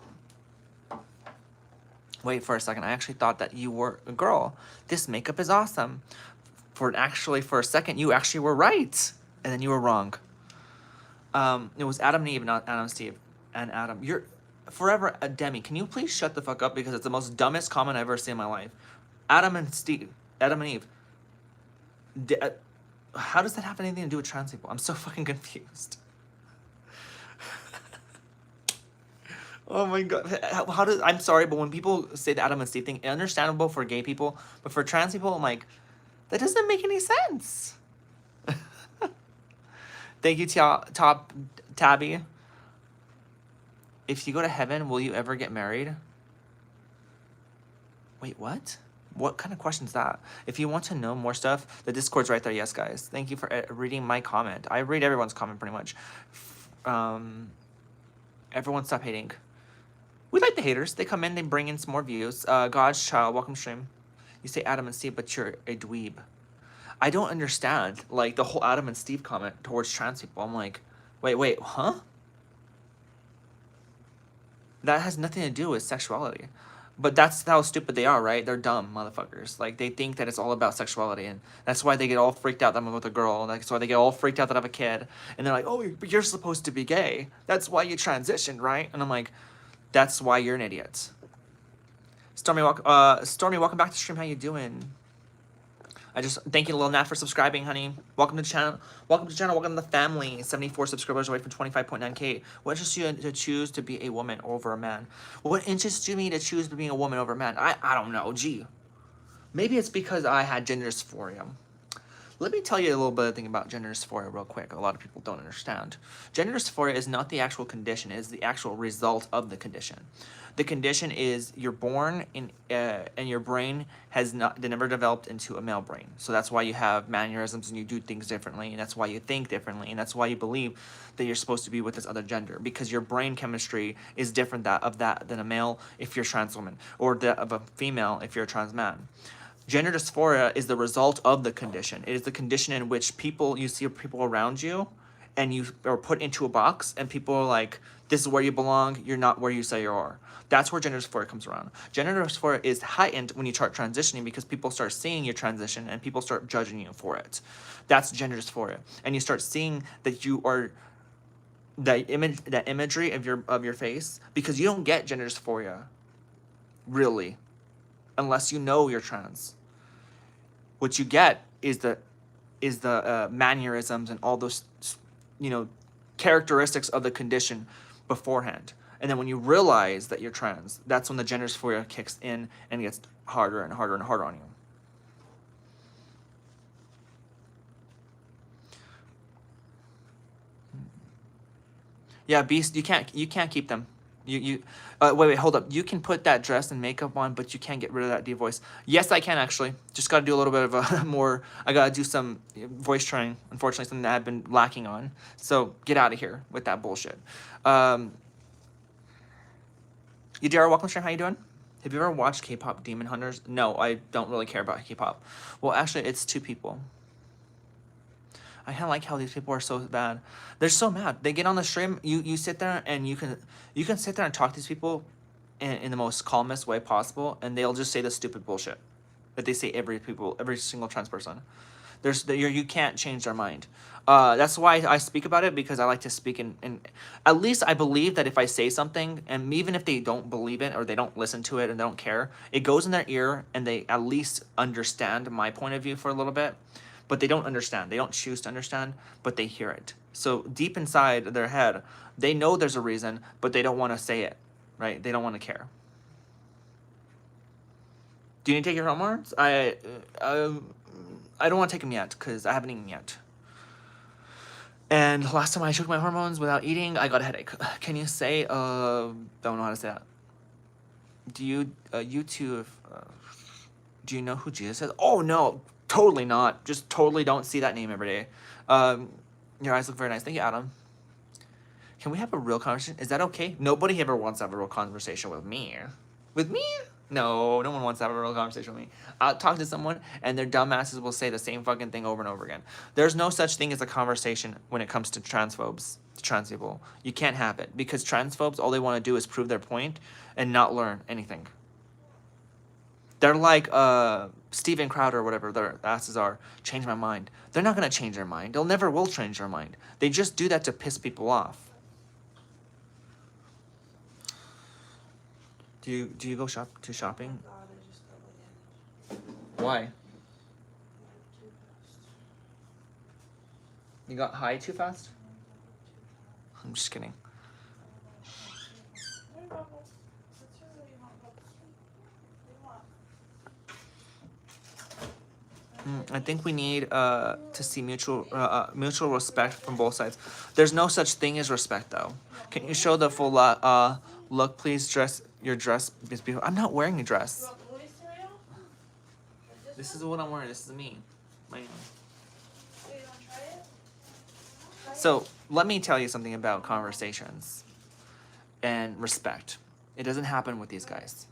Wait for a second. I actually thought that you were a girl. This makeup is awesome. For a second, you actually were right. And then you were wrong. It was Adam and Eve, not Adam and Steve. And Adam. You're forever a Demi. Can you please shut the fuck up? Because it's the most dumbest comment I've ever seen in my life. Adam and Eve. How does that have anything to do with trans people? I'm so fucking confused. Oh my God. I'm sorry, but when people say the Adam and Steve thing, understandable for gay people, but for trans people, I'm like, that doesn't make any sense. Thank you, Top Tabby. If you go to heaven, will you ever get married? Wait, what? What kind of question is that? If you want to know more stuff, the Discord's right there. Yes, guys. Thank you for reading my comment. I read everyone's comment pretty much. Everyone stop hating. We like the haters. They come in, they bring in some more views. God's Child, welcome stream. You say Adam and Steve, but you're a dweeb. I don't understand, like, the whole Adam and Steve comment towards trans people. I'm like, wait, huh? That has nothing to do with sexuality. But that's how stupid they are, right? They're dumb motherfuckers. Like, they think that it's all about sexuality, and that's why they get all freaked out that I'm with a girl. That's why they get all freaked out that I have a kid. And they're like, oh, but you're supposed to be gay. That's why you transitioned, right? And I'm like, that's why you're an idiot. Stormy, welcome back to stream. How you doing? I just thank you, Lil Nat, for subscribing, honey. Welcome to the channel. Welcome to the channel. Welcome to the family. 74 subscribers away from 25.9K. What interests you to choose to be a woman over a man? What interests me to choose being a woman over a man? I don't know. Gee, maybe it's because I had gender dysphoria. Let me tell you a little bit of thing about gender dysphoria real quick. A lot of people don't understand. Gender dysphoria is not the actual condition. It is the actual result of the condition. The condition is you're born in, and your brain has never developed into a male brain. So that's why you have mannerisms and you do things differently, and that's why you think differently, and that's why you believe that you're supposed to be with this other gender, because your brain chemistry is different than a male if you're a trans woman, or that of a female if you're a trans man. Gender dysphoria is the result of the condition. It is the condition in which you see people around you, and you are put into a box, and people are like, this is where you belong, you're not where you say you are. That's where gender dysphoria comes around. Gender dysphoria is heightened when you start transitioning, because people start seeing your transition and people start judging you for it. That's gender dysphoria. And you start seeing that you are that imagery of your face, because you don't get gender dysphoria, really, unless you know you're trans. What you get is the mannerisms and all those, characteristics of the condition beforehand. And then when you realize that you're trans, that's when the gender dysphoria kicks in and gets harder and harder and harder on you. Yeah, Beast, you can't keep them. Wait, hold up. You can put that dress and makeup on, but you can't get rid of that deep voice. Yes, I can actually. Just got to do a little bit of a more. I got to do some voice training. Unfortunately, something that I've been lacking on. So get out of here with that bullshit. Yadira, welcome stream. How you doing? Have you ever watched K-pop Demon Hunters? No, I don't really care about K-pop. Well, actually, it's 2 people. I kind of like how these people are so bad. They're so mad. They get on the stream. You sit there and you can sit there and talk to these people in the most calmest way possible, and they'll just say the stupid bullshit that they say every single trans person. You can't change their mind. That's why I speak about it, because I like to speak in at least I believe that if I say something, and even if they don't believe it or they don't listen to it and they don't care, it goes in their ear and they at least understand my point of view for a little bit. But they don't understand. They don't choose to understand, but they hear it. So deep inside their head, they know there's a reason, but they don't want to say it, right? They don't want to care. Do you need to take your hormones? I don't want to take them yet because I haven't eaten yet. And last time I took my hormones without eating, I got a headache. Can you say, don't know how to say that. Do you, you two, do you know who Jesus is? Oh, no, totally not. Just totally don't see that name every day. Your eyes look very nice. Thank you, Adam. Can we have a real conversation? Is that okay? Nobody ever wants to have a real conversation with me. With me? No, no one wants to have a real conversation with me. I'll talk to someone and their dumbasses will say the same fucking thing over and over again. There's no such thing as a conversation when it comes to transphobes, to trans people. You can't have it because transphobes, all they want to do is prove their point and not learn anything. They're like Steven Crowder or whatever their asses are. Change my mind. They're not going to change their mind. They'll never will change their mind. They just do that to piss people off. Do you go shopping?
Oh God, I just got my
Why? You got high too fast? I'm just kidding. I think we need to see mutual respect from both sides. There's no such thing as respect, though. Can you show the full look, please? Your dress is beautiful. I'm not wearing a dress. This is what I'm wearing. This is me. So let me tell you something about conversations and respect. It doesn't happen with these guys.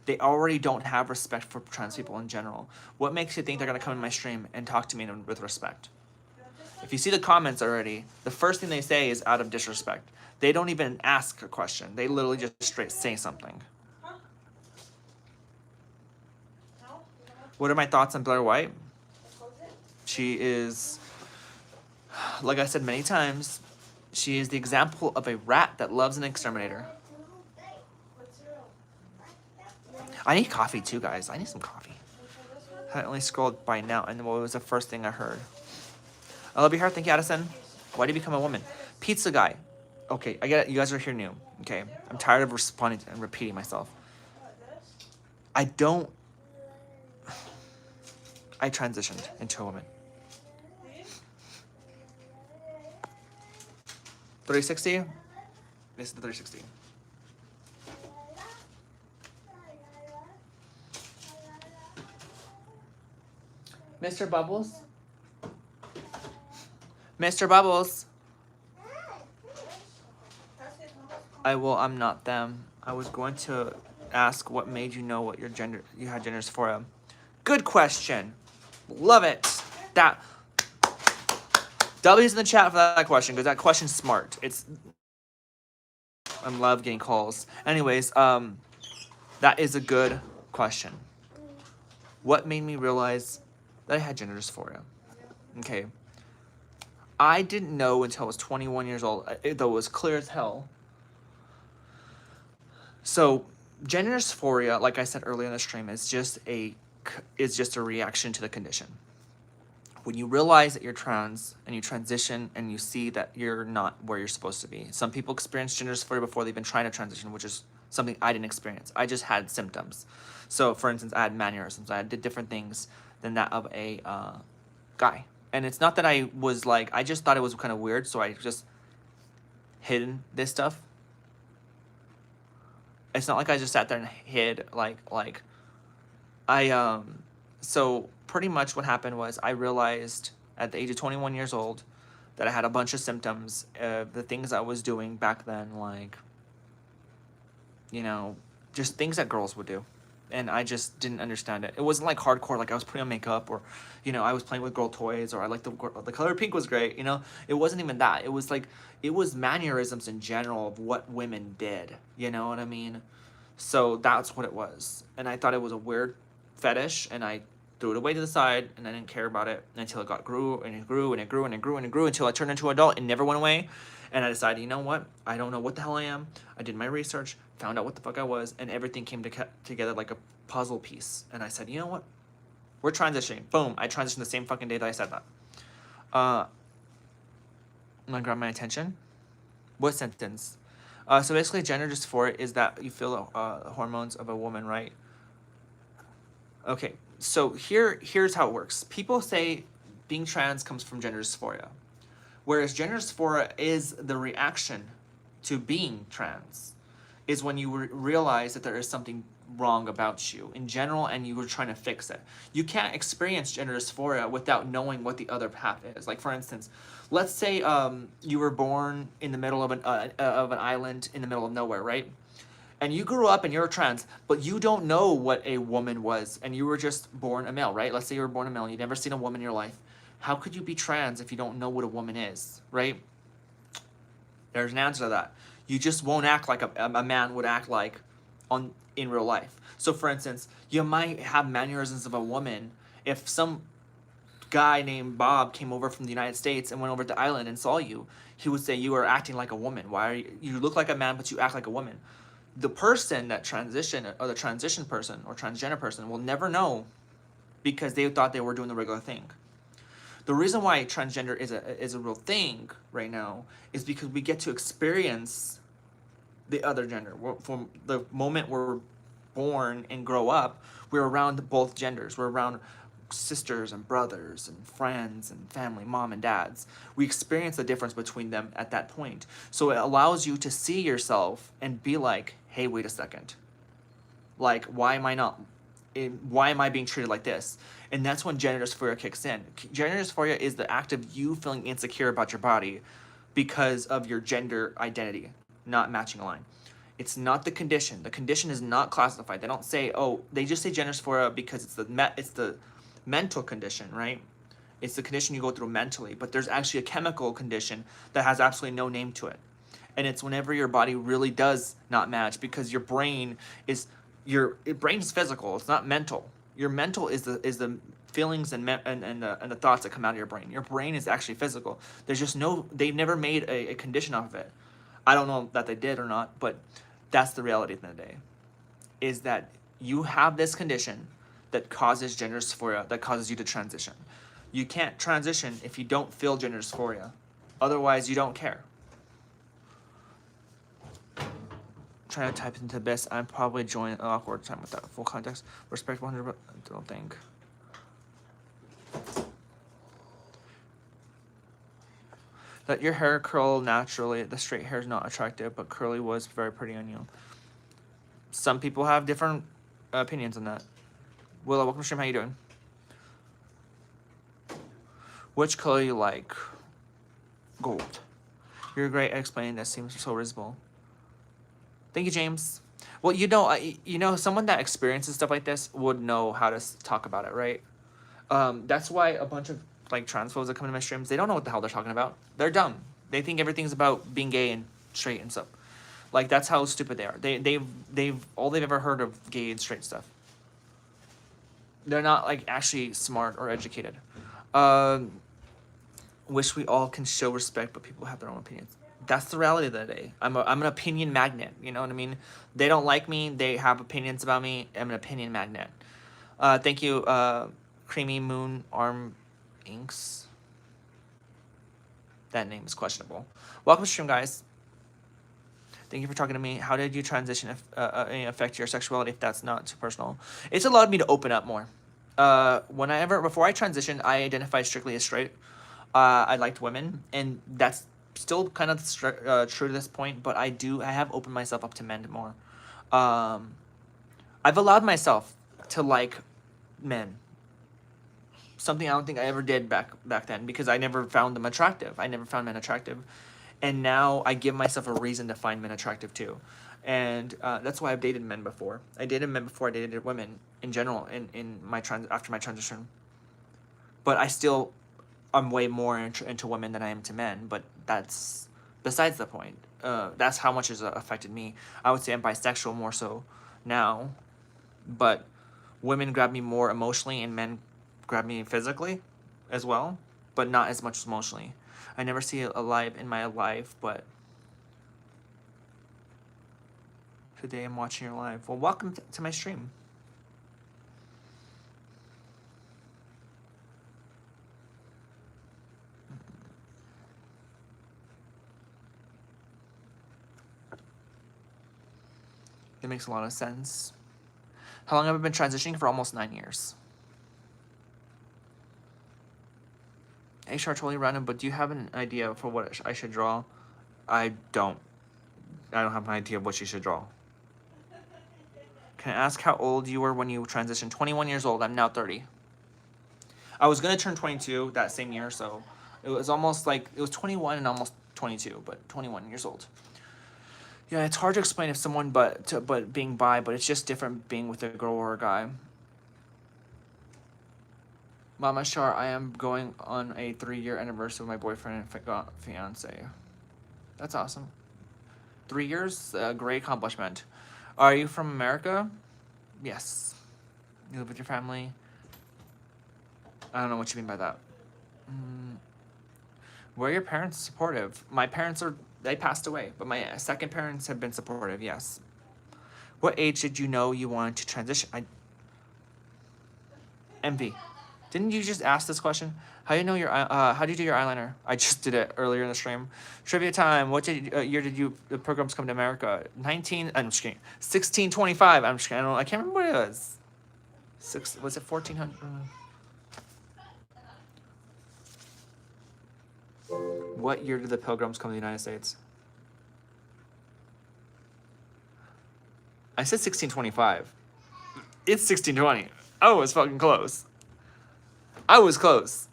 They already don't have respect for trans people in general. What makes you think they're going to come in my stream and talk to me with respect? If you see the comments already, the first thing they say is out of disrespect. They don't even ask a question. They literally just straight say something. What are my thoughts on Blair White? She is, like I said many times, she is the example of a rat that loves an exterminator. I need coffee too, guys. I need some coffee. I only scrolled by now, and what was the first thing I heard? I love your hair. Thank you, Addison. Why did you become a woman? Pizza guy. Okay, I get it. You guys are here new. Okay, I'm tired of responding and repeating myself. I transitioned into a woman. 360? This is the 360. Mr. Bubbles? Mr. Bubbles? I'm not them. I was going to ask what made you know what you had gender dysphoria. Good question. Love it. That W's in the chat for that question, because that question's smart. I love getting calls. Anyways, that is a good question. What made me realize that I had gender dysphoria? Okay. I didn't know until I was 21 years old, though it was clear as hell. So, gender dysphoria, like I said earlier in the stream, is just a reaction to the condition. When you realize that you're trans and you transition and you see that you're not where you're supposed to be. Some people experience gender dysphoria before they've been trying to transition, which is something I didn't experience. I just had symptoms. So, for instance, I had mannerisms. I did different things than that of a guy. And it's not that I was like, I just thought it was kind of weird, so I just hidden this stuff. It's not like I just sat there and hid. I so pretty much what happened was I realized at the age of 21 years old that I had a bunch of symptoms of the things I was doing back then, like, you know, just things that girls would do. And I just didn't understand it. It wasn't like hardcore, like I was putting on makeup or, you know, I was playing with girl toys or I liked the color pink was great, you know? It wasn't even that. It was like, it was mannerisms in general of what women did, you know what I mean? So that's what it was. And I thought it was a weird fetish and I threw it away to the side and I didn't care about it until it grew and it grew and it grew and it grew and it grew until I turned into an adult and never went away. And I decided, you know what? I don't know what the hell I am. I did my research, found out what the fuck I was, and everything came together like a puzzle piece. And I said, you know what? We're transitioning. Boom. I transitioned the same fucking day that I said that. I'm gonna grab my attention. What sentence? So basically, gender dysphoria is that you feel hormones of a woman, right? Okay. So here's how it works. People say being trans comes from gender dysphoria, whereas gender dysphoria is the reaction to being trans. Is when you realize that there is something wrong about you in general and you were trying to fix it. You can't experience gender dysphoria without knowing what the other path is. Like, for instance, let's say you were born in the middle of an island in the middle of nowhere, right? And you grew up and you're trans, but you don't know what a woman was and you were just born a male, right? Let's say you were born a male and you've never seen a woman in your life. How could you be trans if you don't know what a woman is, right? There's an answer to that. You just won't act like a man would act like in real life. So for instance, you might have mannerisms of a woman. If some guy named Bob came over from the United States and went over to the island and saw you, he would say you are acting like a woman. Why are you look like a man but you act like a woman? The person that transition or the transition person or transgender person will never know because they thought they were doing the regular thing. The reason why transgender is a real thing right now is because we get to experience the other gender. From the moment we're born and grow up, we're around both genders. We're around sisters and brothers and friends and family, mom and dads. We experience the difference between them at that point. So it allows you to see yourself and be like, hey, wait a second. Like, why am I being treated like this? And that's when gender dysphoria kicks in. Gender dysphoria is the act of you feeling insecure about your body because of your gender identity not matching a line. It's not the condition. The condition is not classified. They don't say, oh, they just say gender dysphoria because it's the mental condition, right? It's the condition you go through mentally, but there's actually a chemical condition that has absolutely no name to it. And it's whenever your body really does not match because your brain is brain is physical. It's not mental. Your mental is the feelings and the thoughts that come out of your brain. Your brain is actually physical. There's just they've never made a condition off of it. I don't know that they did or not, but that's the reality at the end of the day. Is that you have this condition that causes gender dysphoria, that causes you to transition. You can't transition if you don't feel gender dysphoria. Otherwise, you don't care. Trying to type into this, I'm probably joining an awkward time with that full context. Respect 100, I don't think. Let your hair curl naturally. The straight hair is not attractive, but curly was very pretty on you. Some people have different opinions on that. Willow, welcome to stream. How you doing? Which color you like? Gold. You're great at explaining this. Seems so risible. Thank you, James. Well, someone that experiences stuff like this would know how to talk about it, right? That's why a bunch of like transphobes that come into my streams, they don't know what the hell they're talking about. They're dumb. They think everything's about being gay and straight and stuff. Like, that's how stupid they are. They've all they've ever heard of gay and straight stuff. They're not like actually smart or educated. Wish we all can show respect, but people have their own opinions. That's the reality of the day. I'm an opinion magnet. You know what I mean? They don't like me. They have opinions about me. I'm an opinion magnet. Thank you, Creamy Moon Arm Inks. That name is questionable. Welcome to stream, guys. Thank you for talking to me. How did you transition affect your sexuality if that's not too personal? It's allowed me to open up more. Before I transitioned, I identified strictly as straight. I liked women, and that's still kind of true to this point, but I have opened myself up to men more. I've allowed myself to like men. Something I don't think I ever did back then because I never found them attractive. I never found men attractive, and now I give myself a reason to find men attractive too, and that's why I've dated men before. I dated men before I dated women in general in my after my transition, but I still I'm way more into women than I am to men. But that's besides the point. That's how much has affected me. I would say I'm bisexual more so now, but women grab me more emotionally and men grab me physically as well, but not as much emotionally. I never see it alive in my life, but today I'm watching your live. Well, welcome to my stream. It makes a lot of sense. How long have I been transitioning? For almost 9 years. HR totally random, but do you have an idea for what I should draw? I don't. I don't have an idea of what you should draw. Can I ask how old you were when you transitioned? 21 years old. I'm now 30. I was gonna turn 22 that same year, so it was almost like it was 21 and almost 22, but 21 years old. Yeah, it's hard to explain if someone but being bi, but it's just different being with a girl or a guy. Mama Shar, I am going on a 3-year anniversary with my boyfriend and fiance. That's awesome. 3 years, a great accomplishment. Are you from America? Yes. You live with your family? I don't know what you mean by that. Were your parents supportive? My parents they passed away, but my second parents have been supportive, yes. What age did you know you wanted to transition? Envy. Didn't you just ask this question? How do you know how do you do your eyeliner? I just did it earlier in the stream. Trivia time. What year did the programs come to America? 19. I'm just kidding. 1625. I'm just kidding. I can't remember what it was. Was it 1400? What year did the Pilgrims come to the United States? I said 1625. It's 1620. I was fucking close. I was close.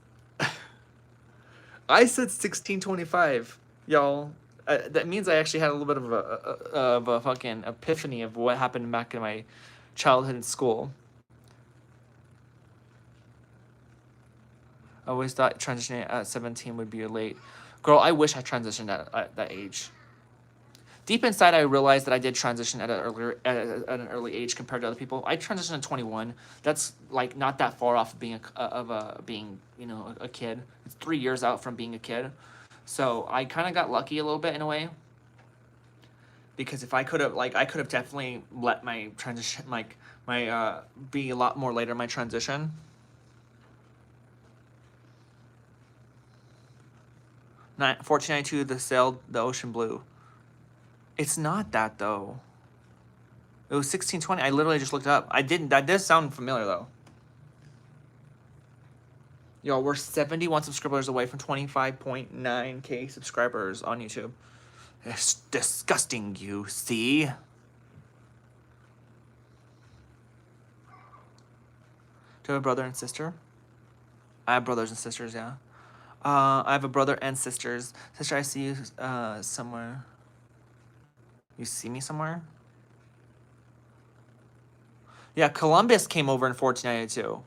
I said 1625, y'all. That means I actually had a little bit of a fucking epiphany of what happened back in my childhood in school. I always thought transitioning at 17 would be late. Girl, I wish I transitioned at that age. Deep inside, I realized that I did transition at an early age compared to other people. I transitioned at 21. That's like not that far off of being a kid. It's 3 years out from being a kid, so I kind of got lucky a little bit in a way. Because if I could have definitely let my transition be a lot more later in my transition. 1492, the sailed the ocean blue. It's not that though. It was 1620. I literally just looked it up. I didn't. That does sound familiar though. Yo, we're 71 subscribers away from 25.9k subscribers on YouTube. It's disgusting, you see. Do you have a brother and sister? I have brothers and sisters, yeah. I have a brother and sisters. Sister, I see you somewhere. You see me somewhere? Yeah, Columbus came over in 1492.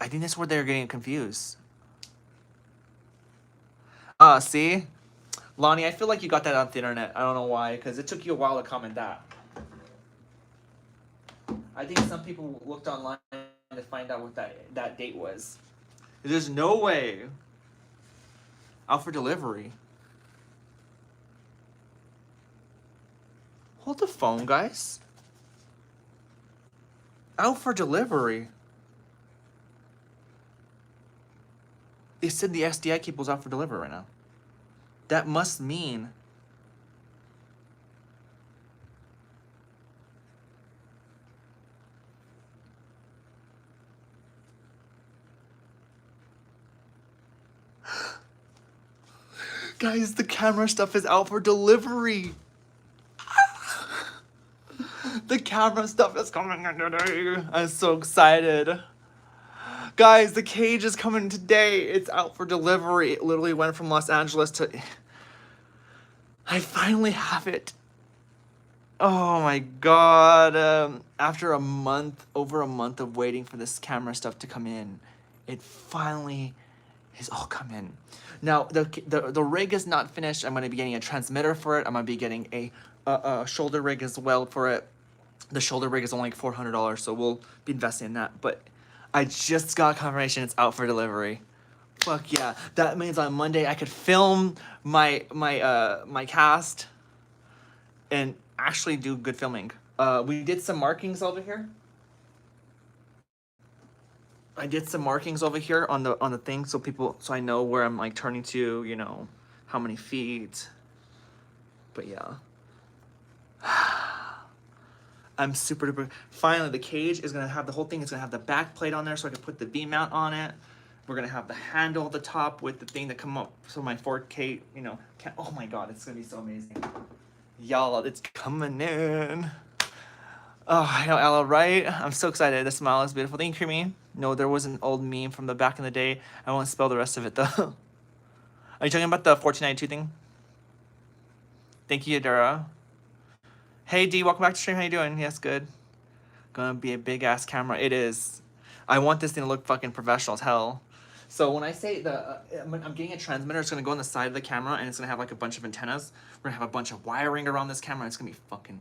I think that's where they're getting confused. See? Lonnie, I feel like you got that off the internet. I don't know why, because it took you a while to comment that. I think some people looked online to find out what that date was. There's no way. Out for delivery. Hold the phone, guys. Out for delivery. They said the SDI cable's out for delivery right now. That must mean... Guys, the camera stuff is out for delivery. The camera stuff is coming in today. I'm so excited. Guys, the cage is coming today. It's out for delivery. It literally went from Los Angeles to... I finally have it. Oh my god. After over a month of waiting for this camera stuff to come in, it finally has all come in. Now, the rig is not finished. I'm going to be getting a transmitter for it. I'm going to be getting a shoulder rig as well for it. The shoulder rig is only like $400, so we'll be investing in that. But I just got confirmation it's out for delivery. Fuck yeah. That means on Monday I could film my cast and actually do good filming. We did some markings over here. I did some markings over here on the thing so I know where I'm like turning to, you know, how many feet. But yeah. I'm super duper. Finally, the cage is gonna have the whole thing. It's gonna have the back plate on there so I can put the V mount on it. We're gonna have the handle at the top with the thing that come up so my 4K, you know, oh my god, it's gonna be so amazing. Y'all, it's coming in. Oh, I know, Ella, right? I'm so excited. The smile is beautiful. Thank you, Creamy. No, there was an old meme from the back in the day. I won't spell the rest of it, though. Are you talking about the 1492 thing? Thank you, Adara. Hey, D, welcome back to stream. How you doing? Yes, good. Gonna be a big-ass camera. It is. I want this thing to look fucking professional as hell. So when I say I'm getting a transmitter, it's gonna go on the side of the camera, and it's gonna have like a bunch of antennas. We're gonna have a bunch of wiring around this camera, and it's gonna be fucking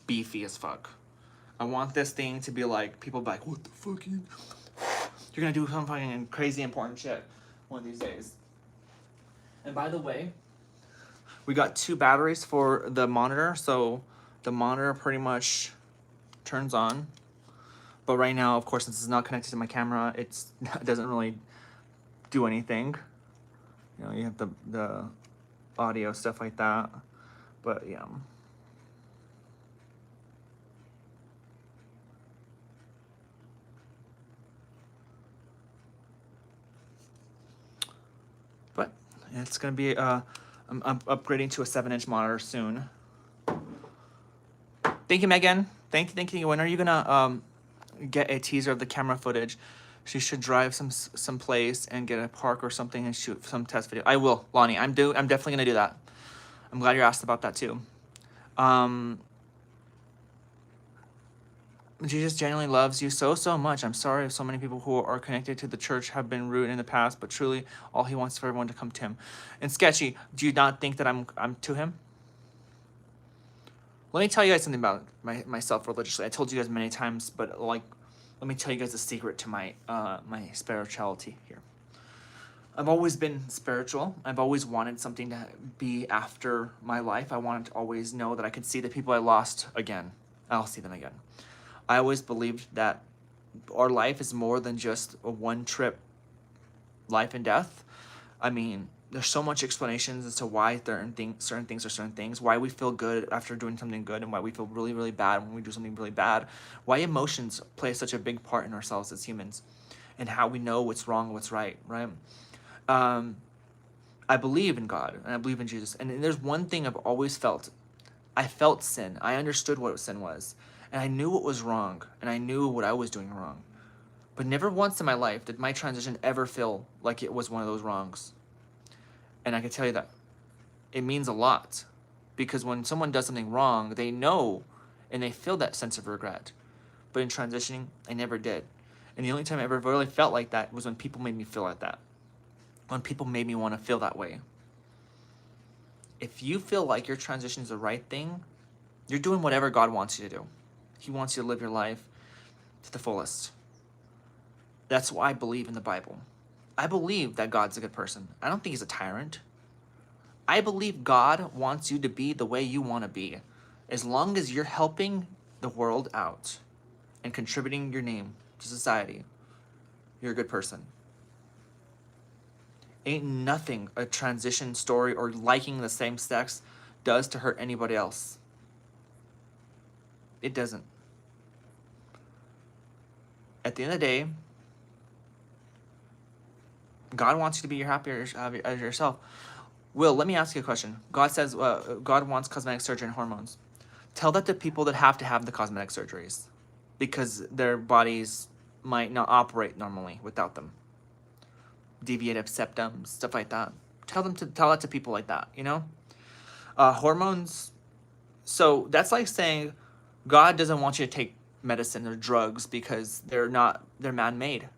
beefy as fuck. I want this thing to be like, people be like, what the fuck you're gonna do some fucking crazy important shit one of these days. And by the way, we got 2 batteries for the monitor, so the monitor pretty much turns on. But right now, of course, since it's not connected to my camera, it doesn't really do anything. You know, you have the audio, stuff like that. But yeah. But it's gonna be I'm upgrading to a 7-inch monitor soon. Thank you, Megan. Thank you. When are you gonna get a teaser of the camera footage? She should drive some place and get a park or something and shoot some test video. I will, Lonnie. I'm definitely gonna do that. I'm glad you asked about that too. Jesus genuinely loves you so much. I'm sorry if so many people who are connected to the church have been rude in the past, but truly all he wants is for everyone to come to him. And Sketchy, do you not think that I'm to him? Let me tell you guys something about myself religiously. I told you guys many times, but like, let me tell you guys a secret to my my spirituality here. I've always been spiritual. I've always wanted something to be after my life. I wanted to always know that I could see the people I lost again. I'll see them again. I always believed that our life is more than just a one-trip life and death. I mean, there's so much explanations as to why certain things are certain things, why we feel good after doing something good and why we feel really, really bad when we do something really bad, why emotions play such a big part in ourselves as humans, and how we know what's wrong and what's right? I believe in God, and I believe in Jesus. And there's one thing I've always felt. I felt sin. I understood what sin was. And I knew what was wrong. And I knew what I was doing wrong. But never once in my life did my transition ever feel like it was one of those wrongs. And I can tell you that it means a lot. Because when someone does something wrong, they know and they feel that sense of regret. But in transitioning, I never did. And the only time I ever really felt like that was when people made me feel like that. When people made me want to feel that way. If you feel like your transition is the right thing, you're doing whatever God wants you to do. He wants you to live your life to the fullest. That's why I believe in the Bible. I believe that God's a good person. I don't think he's a tyrant. I believe God wants you to be the way you want to be. As long as you're helping the world out and contributing your name to society, you're a good person. Ain't nothing a transition story or liking the same sex does to hurt anybody else. It doesn't. At the end of the day, God wants you to be happier as yourself. Will, let me ask you a question. God says God wants cosmetic surgery and hormones. Tell that to people that have to have the cosmetic surgeries because their bodies might not operate normally without them. Deviated septum, stuff like that. Tell that to people like that, you know? Hormones. So that's like saying God doesn't want you to take medicine or drugs because they're man-made.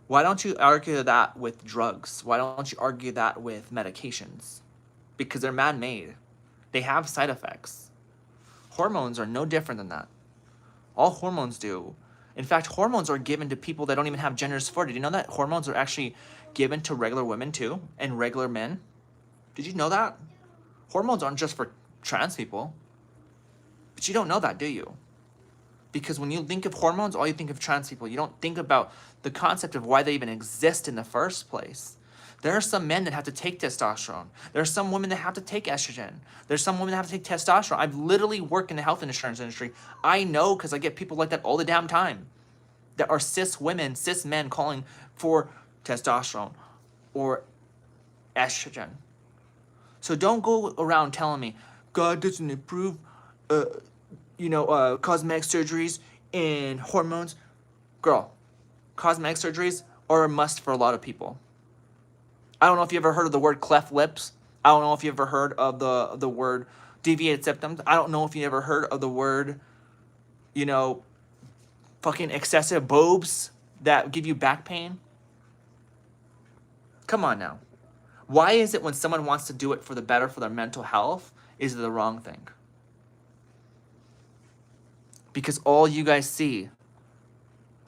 Why don't you argue that with drugs? Why don't you argue that with medications? Because they're man-made. They have side effects. Hormones are no different than that. All hormones do. In fact, hormones are given to people that don't even have gender dysphoria. Did you know that hormones are actually given to regular women too and regular men? Did you know that? Hormones aren't just for trans people. But you don't know that, do you? Because when you think of hormones, all you think of trans people. You don't think about the concept of why they even exist in the first place. There are some men that have to take testosterone. There are some women that have to take estrogen. There's some women that have to take testosterone. I've literally worked in the health insurance industry. I know because I get people like that all the damn time. There are cis women, cis men calling for testosterone or estrogen. So don't go around telling me God doesn't approve, cosmetic surgeries and hormones. Girl, cosmetic surgeries are a must for a lot of people. I don't know if you ever heard of the word cleft lips. I don't know if you ever heard of the word deviated septums. I don't know if you ever heard of the word, fucking excessive boobs that give you back pain. Come on now. Why is it when someone wants to do it for the better for their mental health is the wrong thing? Because all you guys see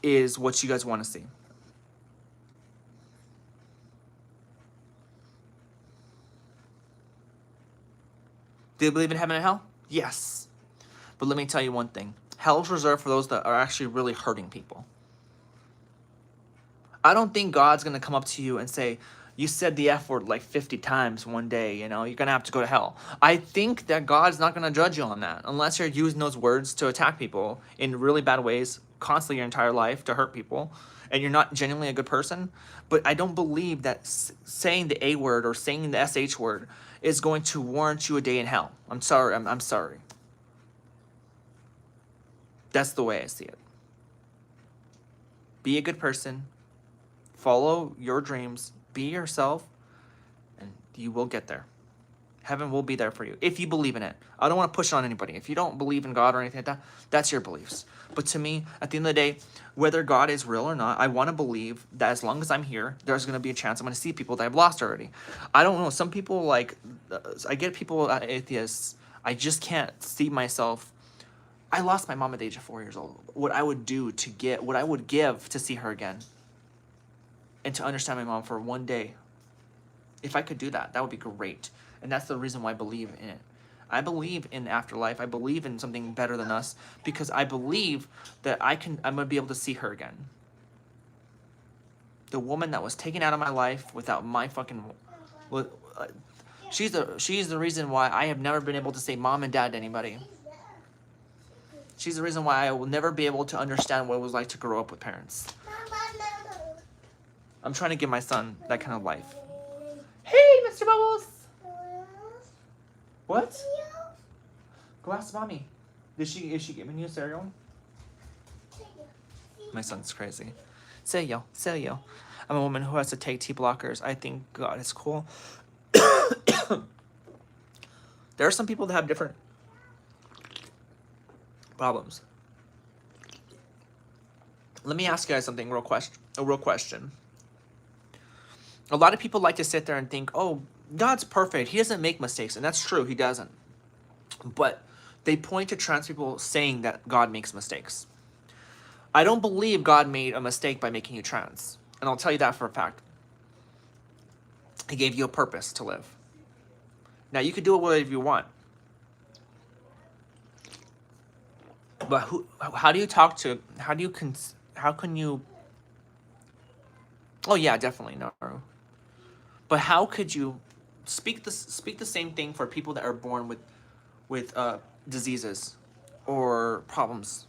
is what you guys want to see. Do you believe in heaven and hell? Yes. But let me tell you one thing. Hell is reserved for those that are actually really hurting people. I don't think God's going to come up to you and say, you said the F word like 50 times one day, you're going to have to go to hell. I think that God's not going to judge you on that unless you're using those words to attack people in really bad ways constantly your entire life to hurt people and you're not genuinely a good person. But I don't believe that saying the A word or saying the SH word is going to warrant you a day in hell. I'm sorry. I'm sorry. That's the way I see it. Be a good person. Follow your dreams. Be yourself. And you will get there. Heaven will be there for you if you believe in it. I don't want to push it on anybody. If you don't believe in God or anything like that, that's your beliefs. But to me, at the end of the day, whether God is real or not, I want to believe that as long as I'm here, there's going to be a chance I'm going to see people that I've lost already. I don't know. Some people I get people, atheists, I just can't see myself. I lost my mom at the age of 4 years old. What I would give to see her again. And to understand my mom for one day. If I could do that, that would be great. And that's the reason why I believe in it. I believe in afterlife. I believe in something better than us because I believe that I'm going to be able to see her again. The woman that was taken out of my life without my fucking... she's the reason why I have never been able to say mom and dad to anybody. She's the reason why I will never be able to understand what it was like to grow up with parents. I'm trying to give my son that kind of life. Hey, Mr. Bubbles! What? Go ask mommy. Is she giving you cereal? My son's crazy. Say yo. I'm a woman who has to take T blockers. I think God is cool. There are some people that have different problems. Let me ask you guys something, a real question. A lot of people like to sit there and think, oh, God's perfect. He doesn't make mistakes. And that's true. He doesn't. But they point to trans people saying that God makes mistakes. I don't believe God made a mistake by making you trans. And I'll tell you that for a fact. He gave you a purpose to live. Now, you could do it whatever you want. But how can you... Oh, yeah, definitely. No. But how could you speak the same thing for people that are born with diseases or problems?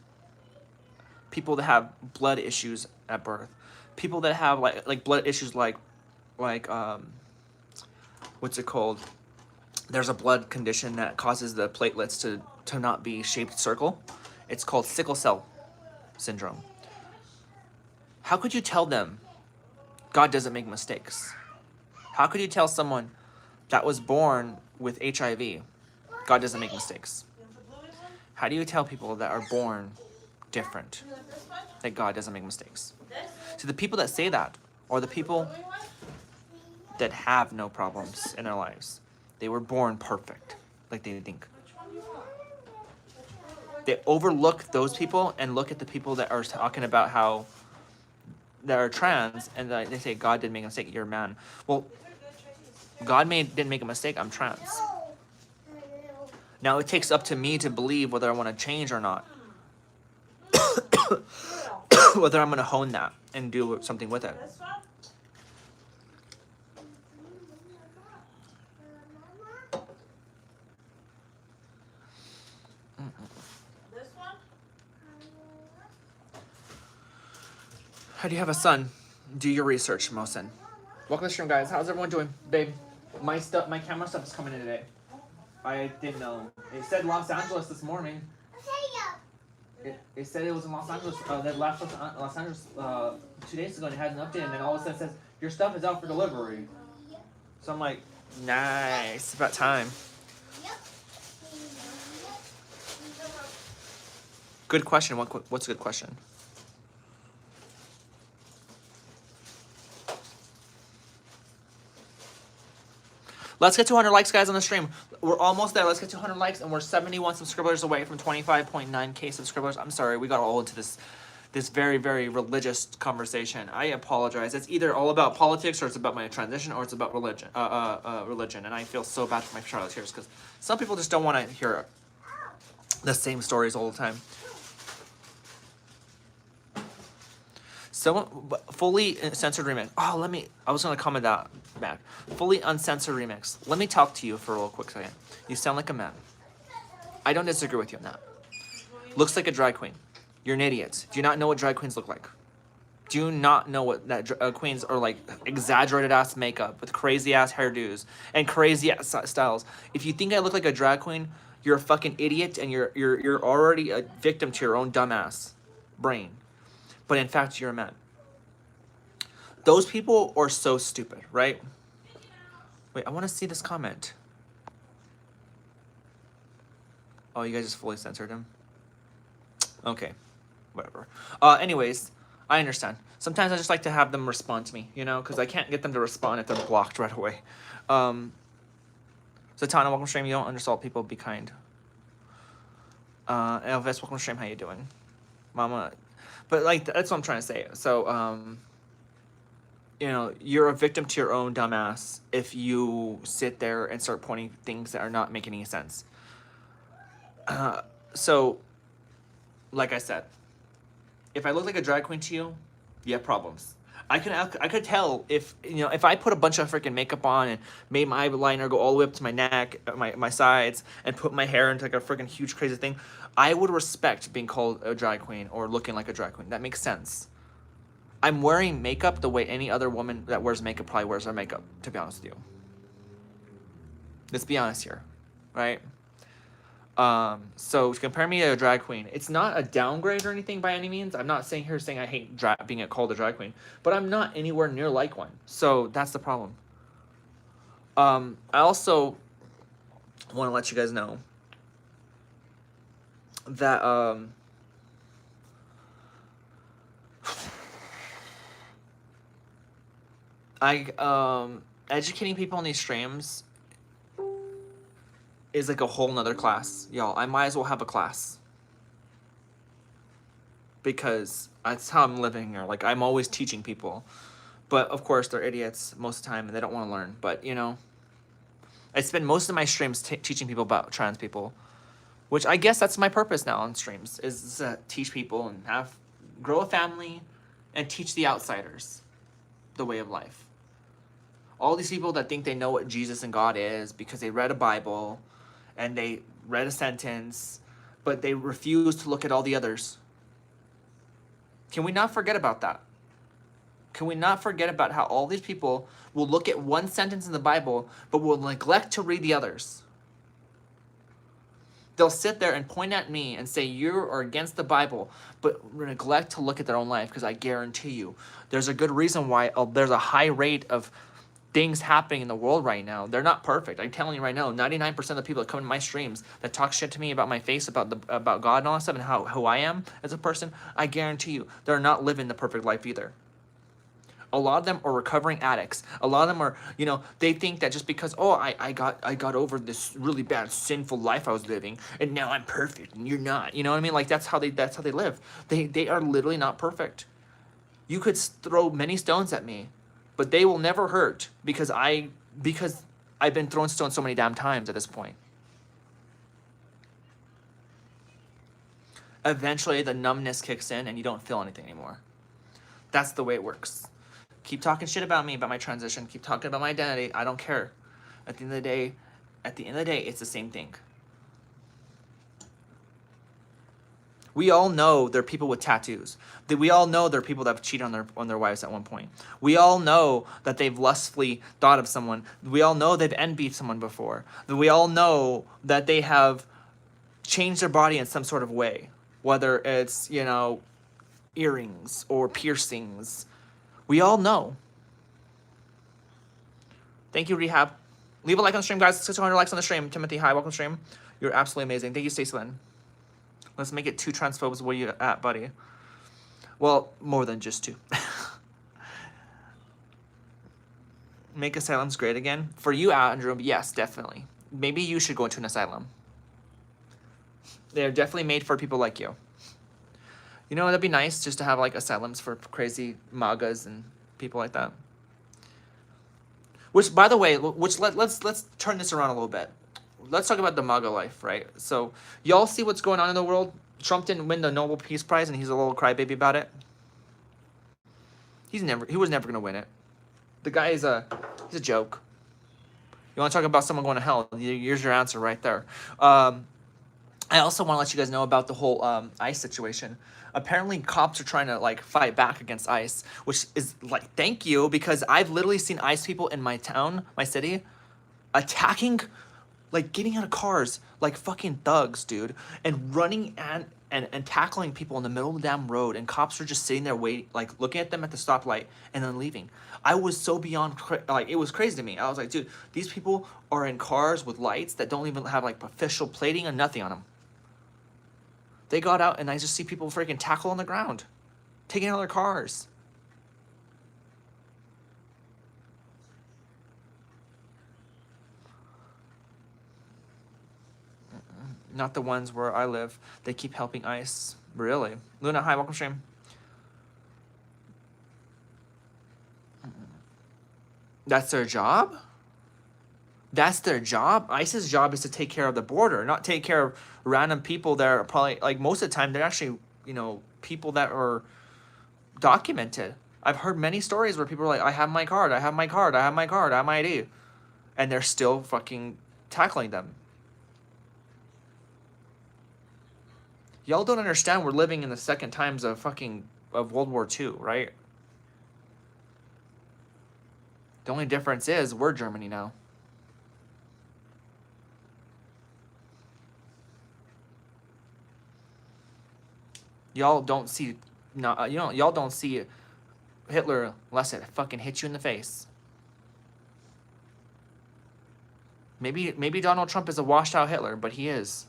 People that have blood issues at birth, people that have like blood issues like what's it called? there's a blood condition that causes the platelets to not be shaped circle. It's called sickle cell syndrome. How could you tell them God doesn't make mistakes? How could you tell someone that was born with HIV God doesn't make mistakes? How do you tell people that are born different that God doesn't make mistakes? So the people that say that are the people that have no problems in their lives. They were born perfect, like they think. They overlook those people and look at the people that are talking about how that are trans, and they say God didn't make a mistake. You're a man. Well, didn't make a mistake. I'm trans. Now it takes up to me to believe whether I want to change or not. Whether I'm going to hone that and do something with it. How do you have a son? Do your research, Mohsen. Welcome to the stream, guys. How's everyone doing? Babe, my camera stuff is coming in today. I didn't know. It said Los Angeles this morning. It said it was in Los Angeles. They left Los Angeles 2 days ago and it hadn't updated. And then all of a sudden it says, your stuff is out for delivery. So I'm like, nice. About time. Good question. What's a good question? Let's get 200 likes, guys, on the stream. We're almost there. Let's get 200 likes, and we're 71 subscribers away from 25.9K subscribers. I'm sorry, we got all into this very, very religious conversation. I apologize. It's either all about politics, or it's about my transition, or it's about religion. Religion, and I feel so bad for my Charlotte tears because some people just don't want to hear the same stories all the time. Someone fully censored remix. Oh, I was gonna comment that back. Fully uncensored remix. Let me talk to you for a real quick second. You sound like a man. I don't disagree with you on that. Looks like a drag queen. You're an idiot. Do you not know what drag queens look like? Do you not know what that queens are like? Exaggerated ass makeup with crazy ass hairdos and crazy ass styles. If you think I look like a drag queen, you're a fucking idiot, and you're already a victim to your own dumbass brain. But in fact, you're a man. Those people are so stupid, right? Wait, I want to see this comment. Oh, you guys just fully censored him? Okay, whatever. Anyways, I understand. Sometimes I just like to have them respond to me, you know, because I can't get them to respond if they're blocked right away. So Tana, welcome to stream. You don't undersalt people, be kind. Elvis, welcome to stream. How you doing? Mama... But like that's what I'm trying to say. So, you know, you're a victim to your own dumbass if you sit there and start pointing things that are not making any sense. So, like I said, if I look like a drag queen to you, you have problems. I could tell if, you know, if I put a bunch of freaking makeup on and made my eyeliner go all the way up to my neck, my sides, and put my hair into like a freaking huge crazy thing, I would respect being called a drag queen or looking like a drag queen. That makes sense. I'm wearing makeup the way any other woman that wears makeup probably wears her makeup, to be honest with you. Let's be honest here, right? So to compare me to a drag queen, it's not a downgrade or anything by any means. I'm not saying I hate being called a drag queen, but I'm not anywhere near like one. So that's the problem. I also want to let you guys know that educating people on these streams is like a whole nother class, y'all. I might as well have a class because that's how I'm living here. Like, I'm always teaching people, but of course they're idiots most of the time and they don't want to learn. But you know, I spend most of my streams teaching people about trans people, which I guess that's my purpose now on streams, is to teach people and grow a family and teach the outsiders the way of life. All these people that think they know what Jesus and God is because they read a Bible and they read a sentence, but they refuse to look at all the others. Can we not forget about that? Can we not forget about how all these people will look at one sentence in the Bible, but will neglect to read the others? They'll sit there and point at me and say, you are against the Bible, but neglect to look at their own life, because I guarantee you, there's a good reason why there's a high rate of things happening in the world right now. They're not perfect. I'm telling you right now, 99% of the people that come to my streams that talk shit to me about my face, about God and all that stuff, and who I am as a person, I guarantee you, they're not living the perfect life either. A lot of them are recovering addicts. A lot of them are, they think that just because, I got over this really bad sinful life I was living, and now I'm perfect, and you're not. You know what I mean? Like that's how they live. They are literally not perfect. You could throw many stones at me, but they will never hurt because I've been thrown stones so many damn times at this point. Eventually, the numbness kicks in, and you don't feel anything anymore. That's the way it works. Keep talking shit about me, about my transition. Keep talking about my identity. I don't care. At the end of the day, it's the same thing. We all know there are people with tattoos. We all know there are people that have cheated on their wives at one point. We all know that they've lustfully thought of someone. We all know they've envied someone before. We all know that they have changed their body in some sort of way, whether it's, earrings or piercings. We all know. Thank you, Rehab. Leave a like on the stream, guys. 600 likes on the stream. Timothy, hi, welcome to the stream. You're absolutely amazing. Thank you, Stacey Lynn. Let's make it 2 transphobes. Where you at, buddy? Well, more than just 2. Make asylums great again? For you, Andrew, yes, definitely. Maybe you should go into an asylum. They're definitely made for people like you. You know, that'd be nice just to have like asylums for crazy MAGAs and people like that. Which, by the way, let's turn this around a little bit. Let's talk about the MAGA life, right? So, y'all see what's going on in the world? Trump didn't win the Nobel Peace Prize, and he's a little crybaby about it. He was never gonna win it. The guy he's a joke. You want to talk about someone going to hell? Here's your answer right there. I also want to let you guys know about the whole ICE situation. Apparently, cops are trying to fight back against ICE, which is thank you, because I've literally seen ICE people in my town, my city, attacking, getting out of cars like fucking thugs, dude, and running and tackling people in the middle of the damn road, and cops are just sitting there waiting, looking at them at the stoplight and then leaving. I was so beyond, it was crazy to me. I was like, dude, these people are in cars with lights that don't even have official plating and nothing on them. They got out, and I just see people freaking tackle on the ground, taking out their cars. Not the ones where I live. They keep helping ICE. Really? Luna, hi, welcome stream. That's their job? That's their job? ICE's job is to take care of the border, not take care of random people that are probably, most of the time, they're actually, people that are documented. I've heard many stories where people are like, I have my card, I have my card, I have my card, I have my ID. And they're still fucking tackling them. Y'all don't understand we're living in the second times of World War II, right? The only difference is we're Germany now. Y'all don't see y'all don't see Hitler unless it fucking hits you in the face. Maybe Donald Trump is a washed out Hitler, but he is.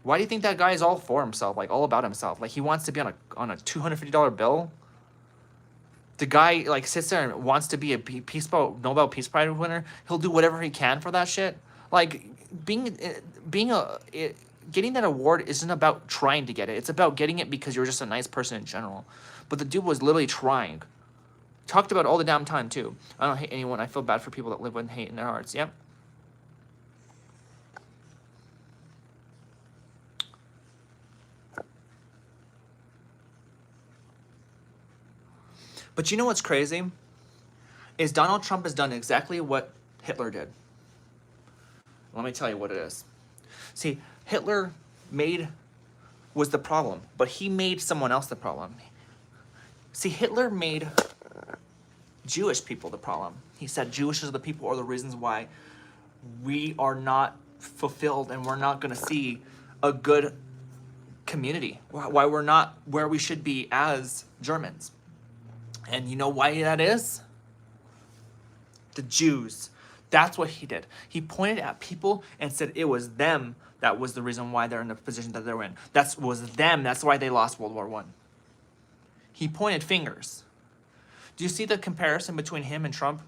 Why do you think that guy is all for himself, all about himself? He wants to be on a $250 bill? The guy sits there and wants to be a Nobel Peace Prize winner. He'll do whatever he can for that shit. Getting that award isn't about trying to get it. It's about getting it because you're just a nice person in general. But the dude was literally trying. Talked about it all the damn time too. I don't hate anyone. I feel bad for people that live with hate in their hearts. Yep. But you know what's crazy? Is Donald Trump has done exactly what Hitler did. Let me tell you what it is. See, Hitler was the problem, but he made someone else the problem. See, Hitler made Jewish people the problem. He said Jewish are the people are the reasons why we are not fulfilled and we're not going to see a good community. Why we're not where we should be as Germans. And you know why that is? The Jews. That's what he did. He pointed at people and said it was them that was the reason why they're in the position that they're in. That was them. That's why they lost World War One. He pointed fingers. Do you see the comparison between him and Trump?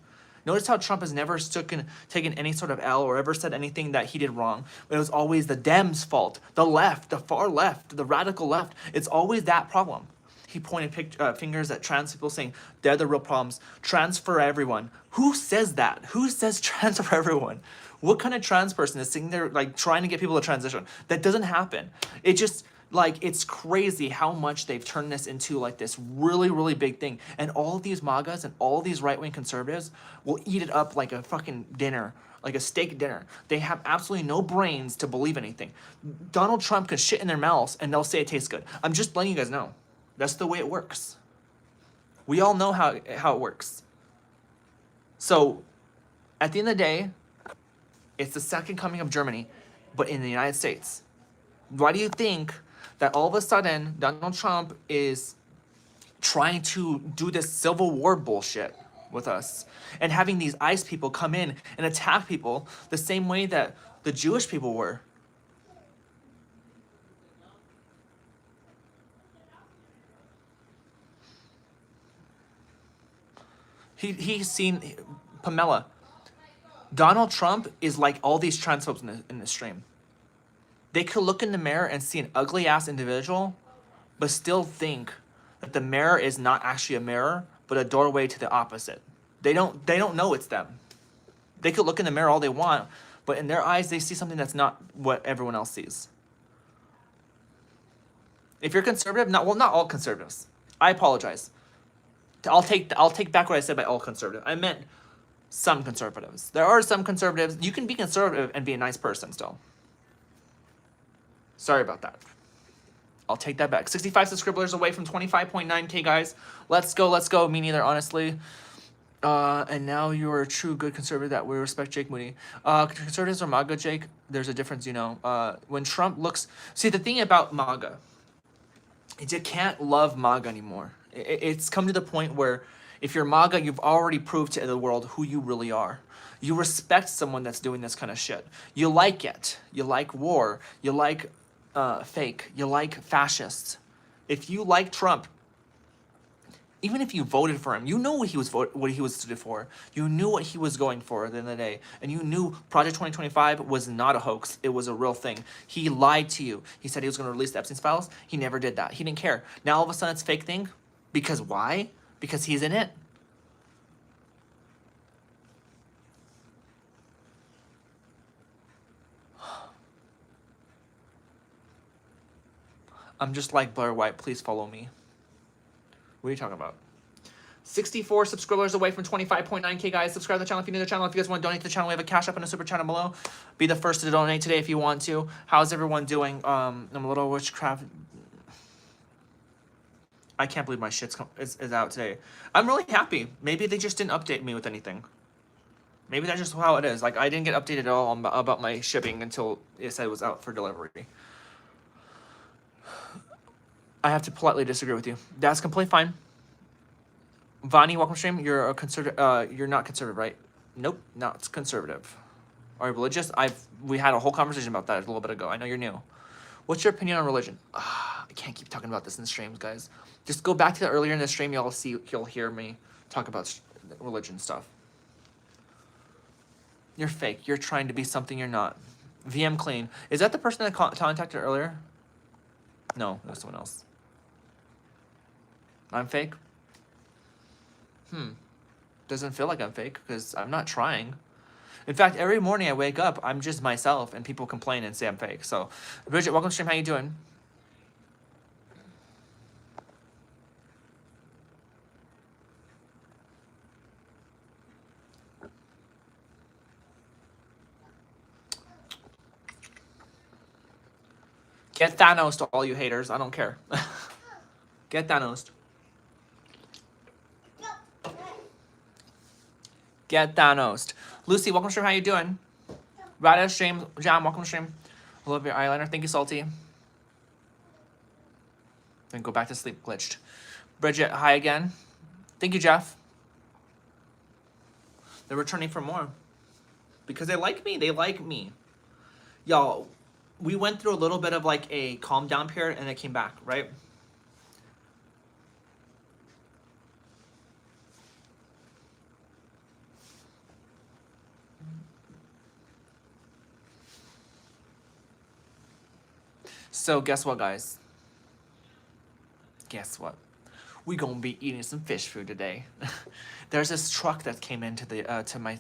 Notice how Trump has never taken any sort of L or ever said anything that he did wrong. But it was always the Dems' fault, the left, the far left, the radical left. It's always that problem. He pointed fingers at trans people saying they're the real problems. Trans for everyone. Who says that? Who says trans for everyone? What kind of trans person is sitting there like trying to get people to transition? That doesn't happen. It just like it's crazy how much they've turned this into like this really, really big thing. And all of these MAGAs and all of these right-wing conservatives will eat it up like a fucking dinner, like a steak dinner. They have absolutely no brains to believe anything. Donald Trump can shit in their mouths and they'll say it tastes good. I'm just letting you guys know. That's the way it works. We all know how it works. So, at the end of the day, it's the second coming of Germany, but in the United States. Why do you think that all of a sudden Donald Trump is trying to do this civil war bullshit with us and having these ICE people come in and attack people the same way that the Jewish people were? He's seen, Pamela, Donald Trump is like all these transphobes in the stream. They could look in the mirror and see an ugly ass individual, but still think that the mirror is not actually a mirror, but a doorway to the opposite. They don't know it's them. They could look in the mirror all they want, but in their eyes they see something that's not what everyone else sees. If you're conservative, not all conservatives. I apologize. I'll take back what I said by all conservative. I meant some conservatives. There are some conservatives. You can be conservative and be a nice person still. Sorry about that. I'll take that back. 65 subscribers away from 25.9K, guys. Let's go. Me neither, honestly. And now you're a true good conservative that we respect Jake Moody. Conservatives are MAGA, Jake. There's a difference, you know. When Trump looks... See, the thing about MAGA, you can't love MAGA anymore. It's come to the point where if you're MAGA, you've already proved to the world who you really are. You respect someone that's doing this kind of shit. You like it. You like war. You like fake. You like fascists. If you like Trump, even if you voted for him, you know what he was stood for. You knew what he was going for at the end of the day. And you knew Project 2025 was not a hoax. It was a real thing. He lied to you. He said he was going to release the Epstein's files. He never did that. He didn't care. Now all of a sudden it's a fake thing. Because why? Because he's in it. I'm just like Blair White. Please follow me. What are you talking about? 64 subscribers away from 25.9K, guys. Subscribe to the channel if you're new to the channel. If you guys want to donate to the channel, we have a Cash App and a Super Channel below. Be the first to donate today if you want to. How's everyone doing? I'm a little witchcraft. I can't believe my shit's is out today. I'm really happy. Maybe they just didn't update me with anything. Maybe that's just how it is. Like, I didn't get updated at all about my shipping until it said it was out for delivery. I have to politely disagree with you. That's completely fine. Vani, welcome to stream. You're a conservative. You're not conservative, right? Nope, not conservative. Are you religious? We had a whole conversation about that a little bit ago. I know you're new. What's your opinion on religion? I can't keep talking about this in the streams, guys. Just go back to that earlier in the stream. You'll hear me talk about religion stuff. You're fake. You're trying to be something you're not. VM clean. Is that the person that contacted earlier? No, it was someone else. I'm fake? Doesn't feel like I'm fake because I'm not trying. In fact, every morning I wake up, I'm just myself and people complain and say I'm fake. So, Bridget, welcome to stream. How you doing? Get Thanos to all you haters. I don't care. Get Thanos. Get Thanos. Lucy, welcome to stream. How you doing? Radish, James, Jam, welcome to stream. I love your eyeliner. Thank you, Salty. Then go back to sleep, glitched. Bridget, hi again. Thank you, Jeff. They're returning for more. Because they like me. They like me. Y'all, we went through a little bit of like a calm down period and it came back, right? So guess what, guys? Guess what? We gonna be eating some fish food today. There's this truck that came into the to my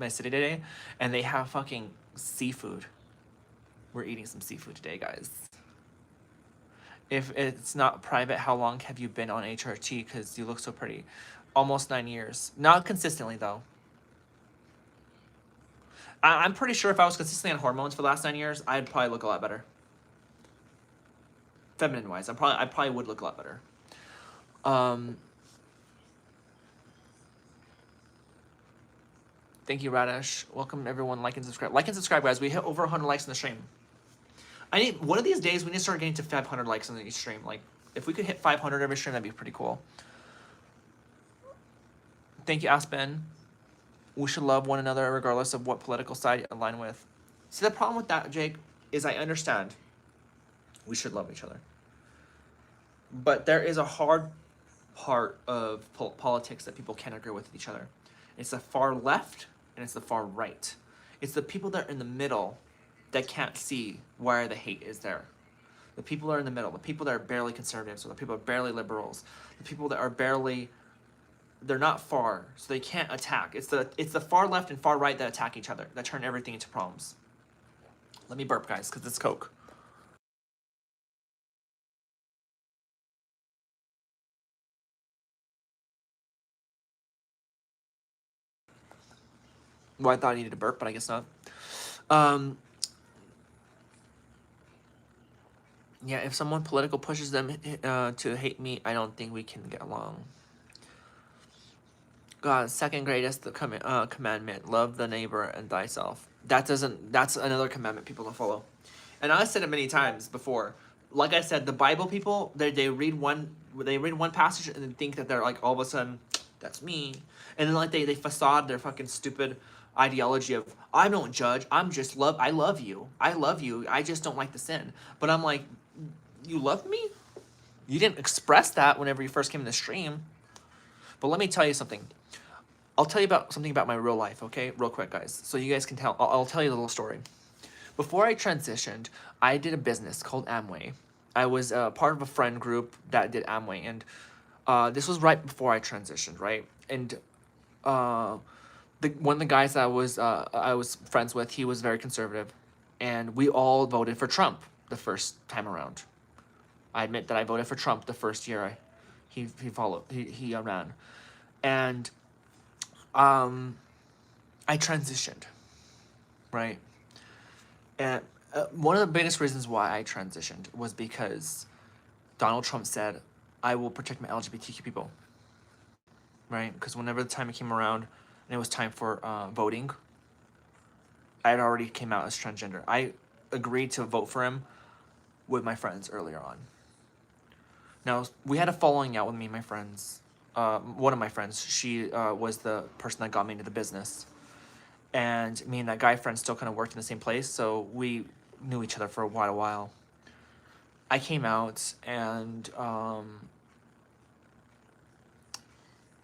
city today, and they have fucking seafood. We're eating some seafood today, guys. If it's not private, how long have you been on HRT? Because you look so pretty. Almost 9 years. Not consistently though. I'm pretty sure if I was consistently on hormones for the last 9 years, I'd probably look a lot better. Feminine wise, I probably would look a lot better. Thank you, Radish. Welcome everyone. Like and subscribe. Like and subscribe, guys. We hit over 100 likes in the stream. I need one of these days. We need to start getting to 500 likes on each stream. Like, if we could hit 500 every stream, that'd be pretty cool. Thank you, Aspen. We should love one another regardless of what political side you align with. See, the problem with that, Jake, is I understand we should love each other. But there is a hard part of politics that people can't agree with each other. It's the far left and it's the far right. It's the people that are in the middle that can't see where the hate is there. The people that are in the middle, the people that are barely conservatives, or the people that are barely liberals, the people that are barely, they're not far, so they can't attack. It's the far left and far right that attack each other, that turn everything into problems. Let me burp, guys, because it's Coke. Well, I thought I needed a burp, but I guess not. Yeah, if someone political pushes them to hate me, I don't think we can get along. God, second greatest commandment: love the neighbor and thyself. That's another commandment people don't follow. And I said it many times before. Like I said, the Bible people, they read one passage and then think that they're like all of a sudden, that's me, and then like they facade their fucking stupid ideology of I don't judge, I'm just love. I love you. I just don't like the sin. But I'm like, you love me? You didn't express that whenever you first came in the stream. But let me tell you something. I'll tell you something about my real life, okay? Real quick, guys. So you guys can tell. I'll tell you a little story. Before I transitioned, I did a business called Amway. I was part of a friend group that did Amway, and this was right before I transitioned, right? And one of the guys that I was friends with, he was very conservative, and we all voted for Trump the first time around. I admit that I voted for Trump the first year he ran, and I transitioned, right? And one of the biggest reasons why I transitioned was because Donald Trump said, I will protect my LGBTQ people, right? Because whenever the time it came around and it was time for voting, I had already came out as transgender. I agreed to vote for him with my friends earlier on. Now, we had a falling out with me and my friends. One of my friends, she was the person that got me into the business. And me and that guy friend still kind of worked in the same place, so we knew each other for quite a while. I came out, and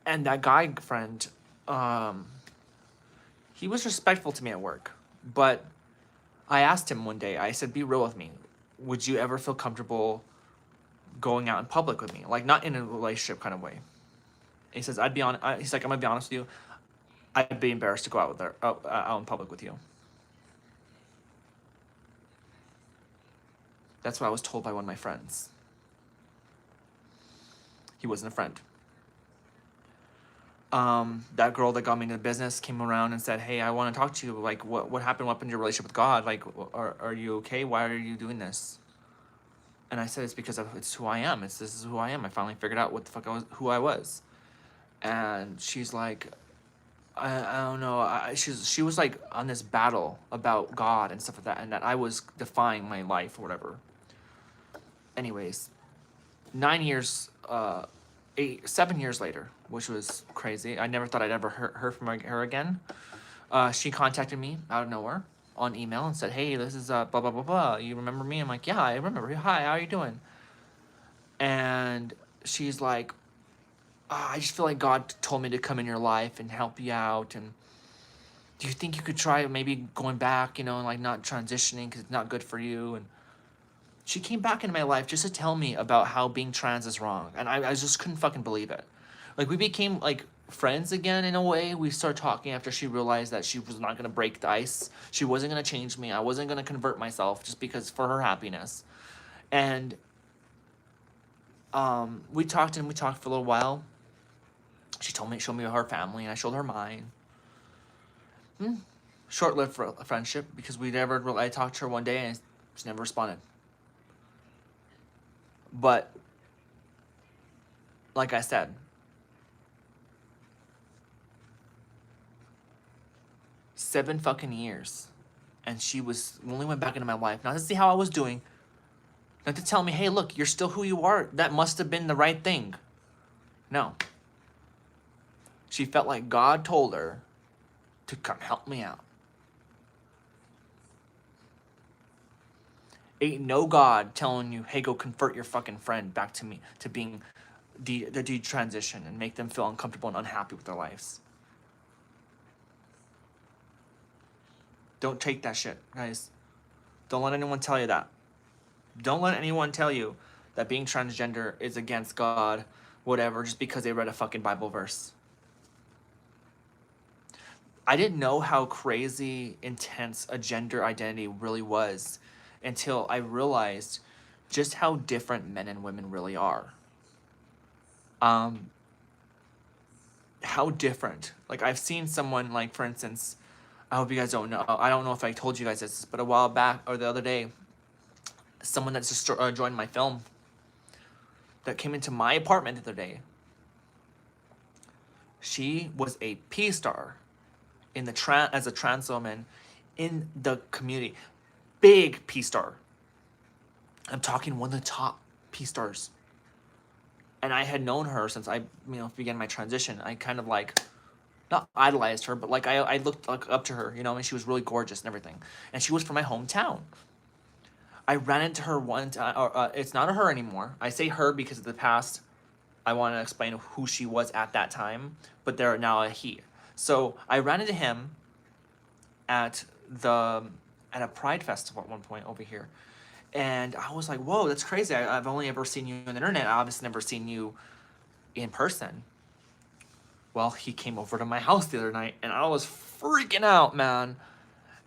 that guy friend, he was respectful to me at work. But I asked him one day, I said, be real with me. Would you ever feel comfortable going out in public with me? Like, not in a relationship kind of way. He says, he's like, I'm gonna be honest with you. I'd be embarrassed to go out in public with you. That's what I was told by one of my friends. He wasn't a friend. That girl that got me into the business came around and said, hey, I want to talk to you. Like, what happened? What happened to your relationship with God? Like, are you okay? Why are you doing this? And I said, it's because it's who I am. This is who I am. I finally figured out what the fuck who I was. And she's like, I don't know. She was like on this battle about God and stuff like that, and that I was defying my life or whatever. Anyways, 9 years, 7 years later, which was crazy. I never thought I'd ever hear from her again. She contacted me out of nowhere on email and said, "Hey, this is blah blah blah blah. You remember me?" I'm like, "Yeah, I remember. Hi, how are you doing?" And she's like, I just feel like God told me to come in your life and help you out. And do you think you could try maybe going back, and like not transitioning because it's not good for you?" And she came back into my life just to tell me about how being trans is wrong. And I just couldn't fucking believe it. Like, we became like friends again in a way. We started talking after she realized that she was not going to break the ice. She wasn't going to change me. I wasn't going to convert myself just because for her happiness. And we talked for a little while. She showed me her family, and I showed her mine. Short-lived for a friendship because I talked to her one day and she never responded. But like I said, 7 fucking years, and she only went back into my life not to see how I was doing, not to tell me, "Hey, look, you're still who you are. That must have been the right thing." No. She felt like God told her to come help me out. Ain't no God telling you, "Hey, go convert your fucking friend back to me," to being the detransition and make them feel uncomfortable and unhappy with their lives. Don't take that shit, guys. Don't let anyone tell you that. Don't let anyone tell you that being transgender is against God, whatever, just because they read a fucking Bible verse. I didn't know how crazy intense a gender identity really was until I realized just how different men and women really are. How different. Like, I've seen someone, like, for instance, I hope you guys don't know. I don't know if I told you guys this, but a while back or the other day, someone that just joined my film that came into my apartment the other day. She was a P star in the as a trans woman in the community. Big P star. I'm talking one of the top P stars. And I had known her since I began my transition. I kind of like not idolized her, but like I looked like up to her, and she was really gorgeous and everything. And she was from my hometown. I ran into her one time, or it's not a her anymore. I say her because of the past. I want to explain who she was at that time, but they're now a he. So I ran into him at a Pride festival at one point over here, and I was like, "Whoa, that's crazy! I've only ever seen you on the internet. I obviously never seen you in person." Well, he came over to my house the other night, and I was freaking out, man.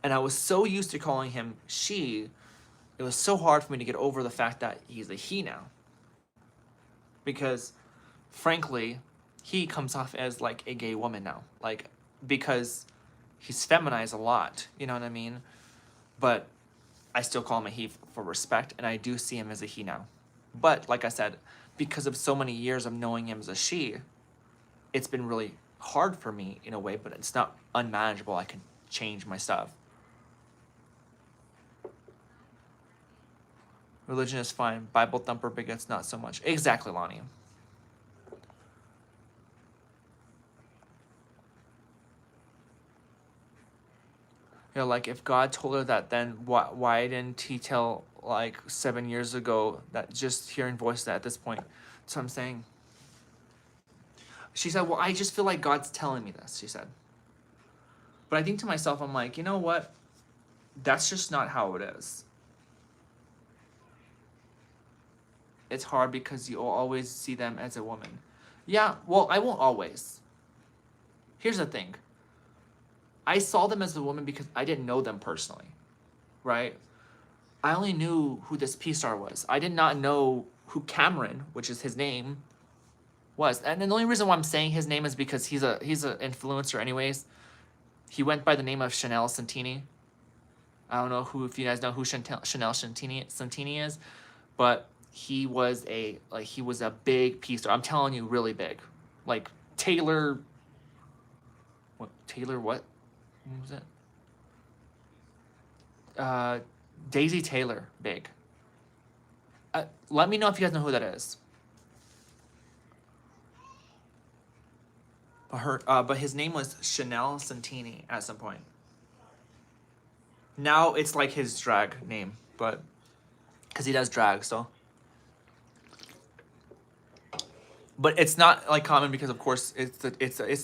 And I was so used to calling him she, it was so hard for me to get over the fact that he's a he now. Because, frankly, he comes off as like a gay woman now. Like, because he's feminized a lot, you know what I mean? But I still call him a he for respect, and I do see him as a he now. But, like I said, because of so many years of knowing him as a she, it's been really hard for me in a way, but it's not unmanageable. I can change my stuff. Religion is fine. Bible thumper bigots, not so much. Exactly, Lonnie. Like, if God told her that, then why didn't he tell, like, 7 years ago that just hearing voices at this point? That's what I'm saying. She said, "Well, I just feel like God's telling me this," she said. But I think to myself, I'm like, you know what? That's just not how it is. It's hard because you'll always see them as a woman. Yeah, well, I won't always. Here's the thing. I saw them as a woman because I didn't know them personally, right? I only knew who this P-star was. I did not know who Cameron, which is his name, was. And the only reason why I'm saying his name is because he's an influencer anyways. He went by the name of Chanel Santini. I don't know if you guys know who Chanel Santini is, but he was a big P-star. I'm telling you, really big. Like Taylor, What Taylor? What was it? Daisy Taylor, big. Let me know if you guys know who that is. But his name was Chanel Santini at some point. Now it's like his drag name, but because he does drag, so. But it's not like common because of course it's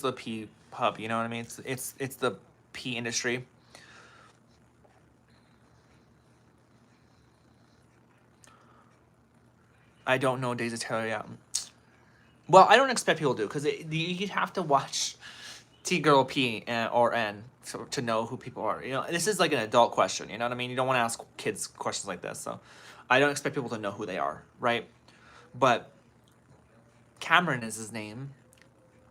the P pub, you know what I mean? It's the P industry. I don't know Daisy Taylor yet. Well, I don't expect people to because you'd have to watch T Girl P or N to know who people are. You know, this is like an adult question. You know what I mean? You don't want to ask kids questions like this. So I don't expect people to know who they are, right? But Cameron is his name,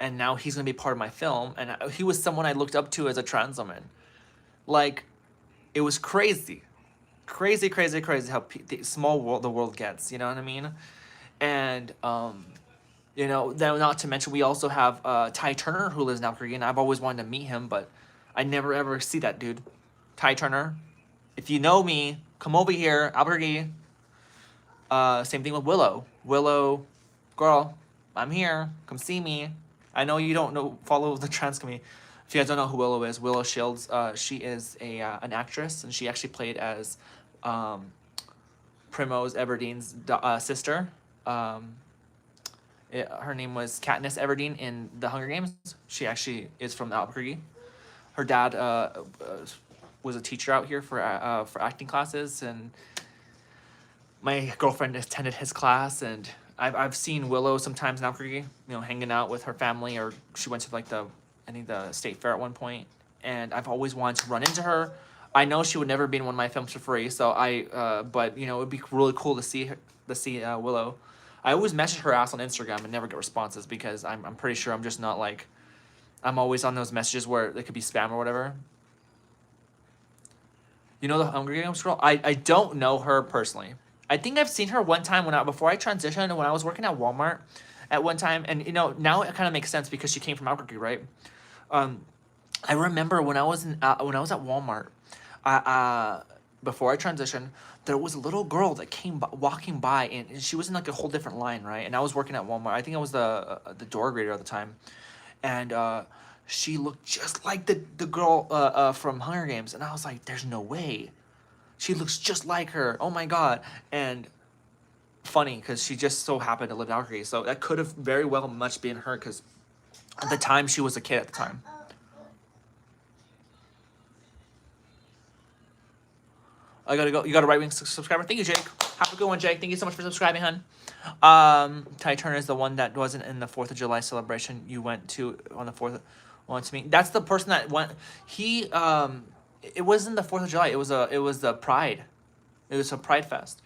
and now he's gonna be part of my film. And he was someone I looked up to as a trans woman. Like, it was crazy, crazy, crazy, crazy how small world the world gets. You know what I mean? And you know, then not to mention we also have Ty Turner who lives in Albuquerque, and I've always wanted to meet him, but I never ever see that dude. Ty Turner, if you know me, come over here, Albuquerque. Same thing with Willow. Willow, girl, I'm here. Come see me. I know you don't follow the trans community. If you guys don't know who Willow is, Willow Shields, she is an actress, and she actually played as Primrose Everdene's sister. Her name was Katniss Everdeen in The Hunger Games. She actually is from Albuquerque. Her dad was a teacher out here for acting classes, and my girlfriend attended his class, and I've seen Willow sometimes in Albuquerque, you know, hanging out with her family, or she went to like the state fair at one point, and I've always wanted to run into her. I know she would never be in one of my films for free, so but you know, it'd be really cool to see Willow. I always message her ass on Instagram and never get responses because I'm pretty sure I'm just not like, I'm always on those messages where they could be spam or whatever. You know the Hunger Games girl? I don't know her personally. I think I've seen her one time before I transitioned, and when I was working at Walmart at one time, and you know, now it kind of makes sense because she came from Albuquerque, right? I remember when I was at Walmart, before I transitioned, there was a little girl that came walking by, and she was in like a whole different line, right? And I was working at Walmart. I think I was the door grader at the time, and she looked just like the girl from Hunger Games, and I was like, "There's no way, she looks just like her." Oh my god! And funny because she just so happened to live in Albuquerque, so that could have very well much been her because at the time she was a kid at the time. I gotta go. You got a right wing subscriber. Thank you, Jake. Have a good one, Jake. Thank you so much for subscribing, hun. Ty Turner is the one that wasn't in the 4th of July celebration you went to on the 4th. Want to meet? That's the person that went. He it wasn't the 4th of July. It was the Pride. It was a Pride Fest.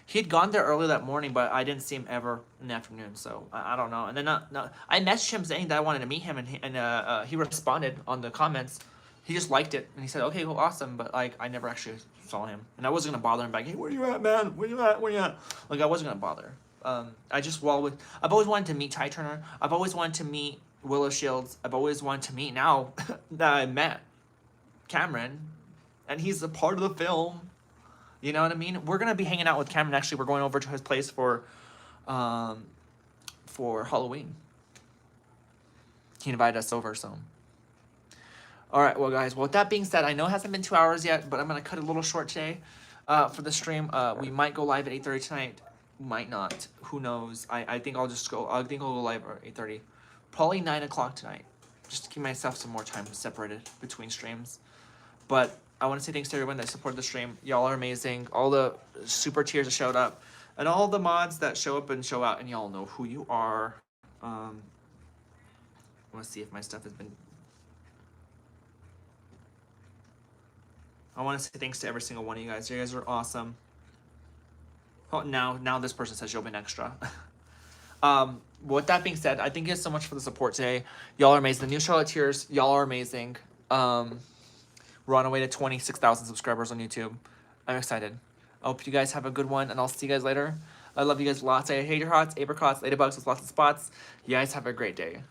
He had gone there early that morning, but I didn't see him ever in the afternoon. So I don't know. And then I messaged him saying that I wanted to meet him, and he responded on the comments. He just liked it, and he said, "Okay, well, awesome." But like, I never actually saw him, and I wasn't gonna bother him back. "Hey, where you at, man? Where you at? Where you at?" Like, I wasn't gonna bother. I've always wanted to meet Ty Turner. I've always wanted to meet Willow Shields. I've always wanted to meet now that I met Cameron, and he's a part of the film. You know what I mean? We're gonna be hanging out with Cameron. Actually, we're going over to his place for Halloween. He invited us over, so. All right, well, guys. Well, with that being said, I know it hasn't been 2 hours yet, but I'm gonna cut it a little short today for the stream. We might go live at 8:30 tonight. Might not. Who knows? I think I'll just go. I think I'll go live at 8:30, probably 9 o'clock tonight, just to give myself some more time separated between streams. But I want to say thanks to everyone that supported the stream. Y'all are amazing. All the super tiers that showed up, and all the mods that show up and show out, and y'all know who you are. I want to see if my stuff has been. I want to say thanks to every single one of you guys. You guys are awesome. Oh, now this person says you'll be an extra. With that being said, I thank you guys so much for the support today. Y'all are amazing. The new Charlotteers, y'all are amazing. We're on our way to 26,000 subscribers on YouTube. I'm excited. I hope you guys have a good one, and I'll see you guys later. I love you guys lots. I hate your hots, apricots, ladybugs with lots of spots. You guys have a great day.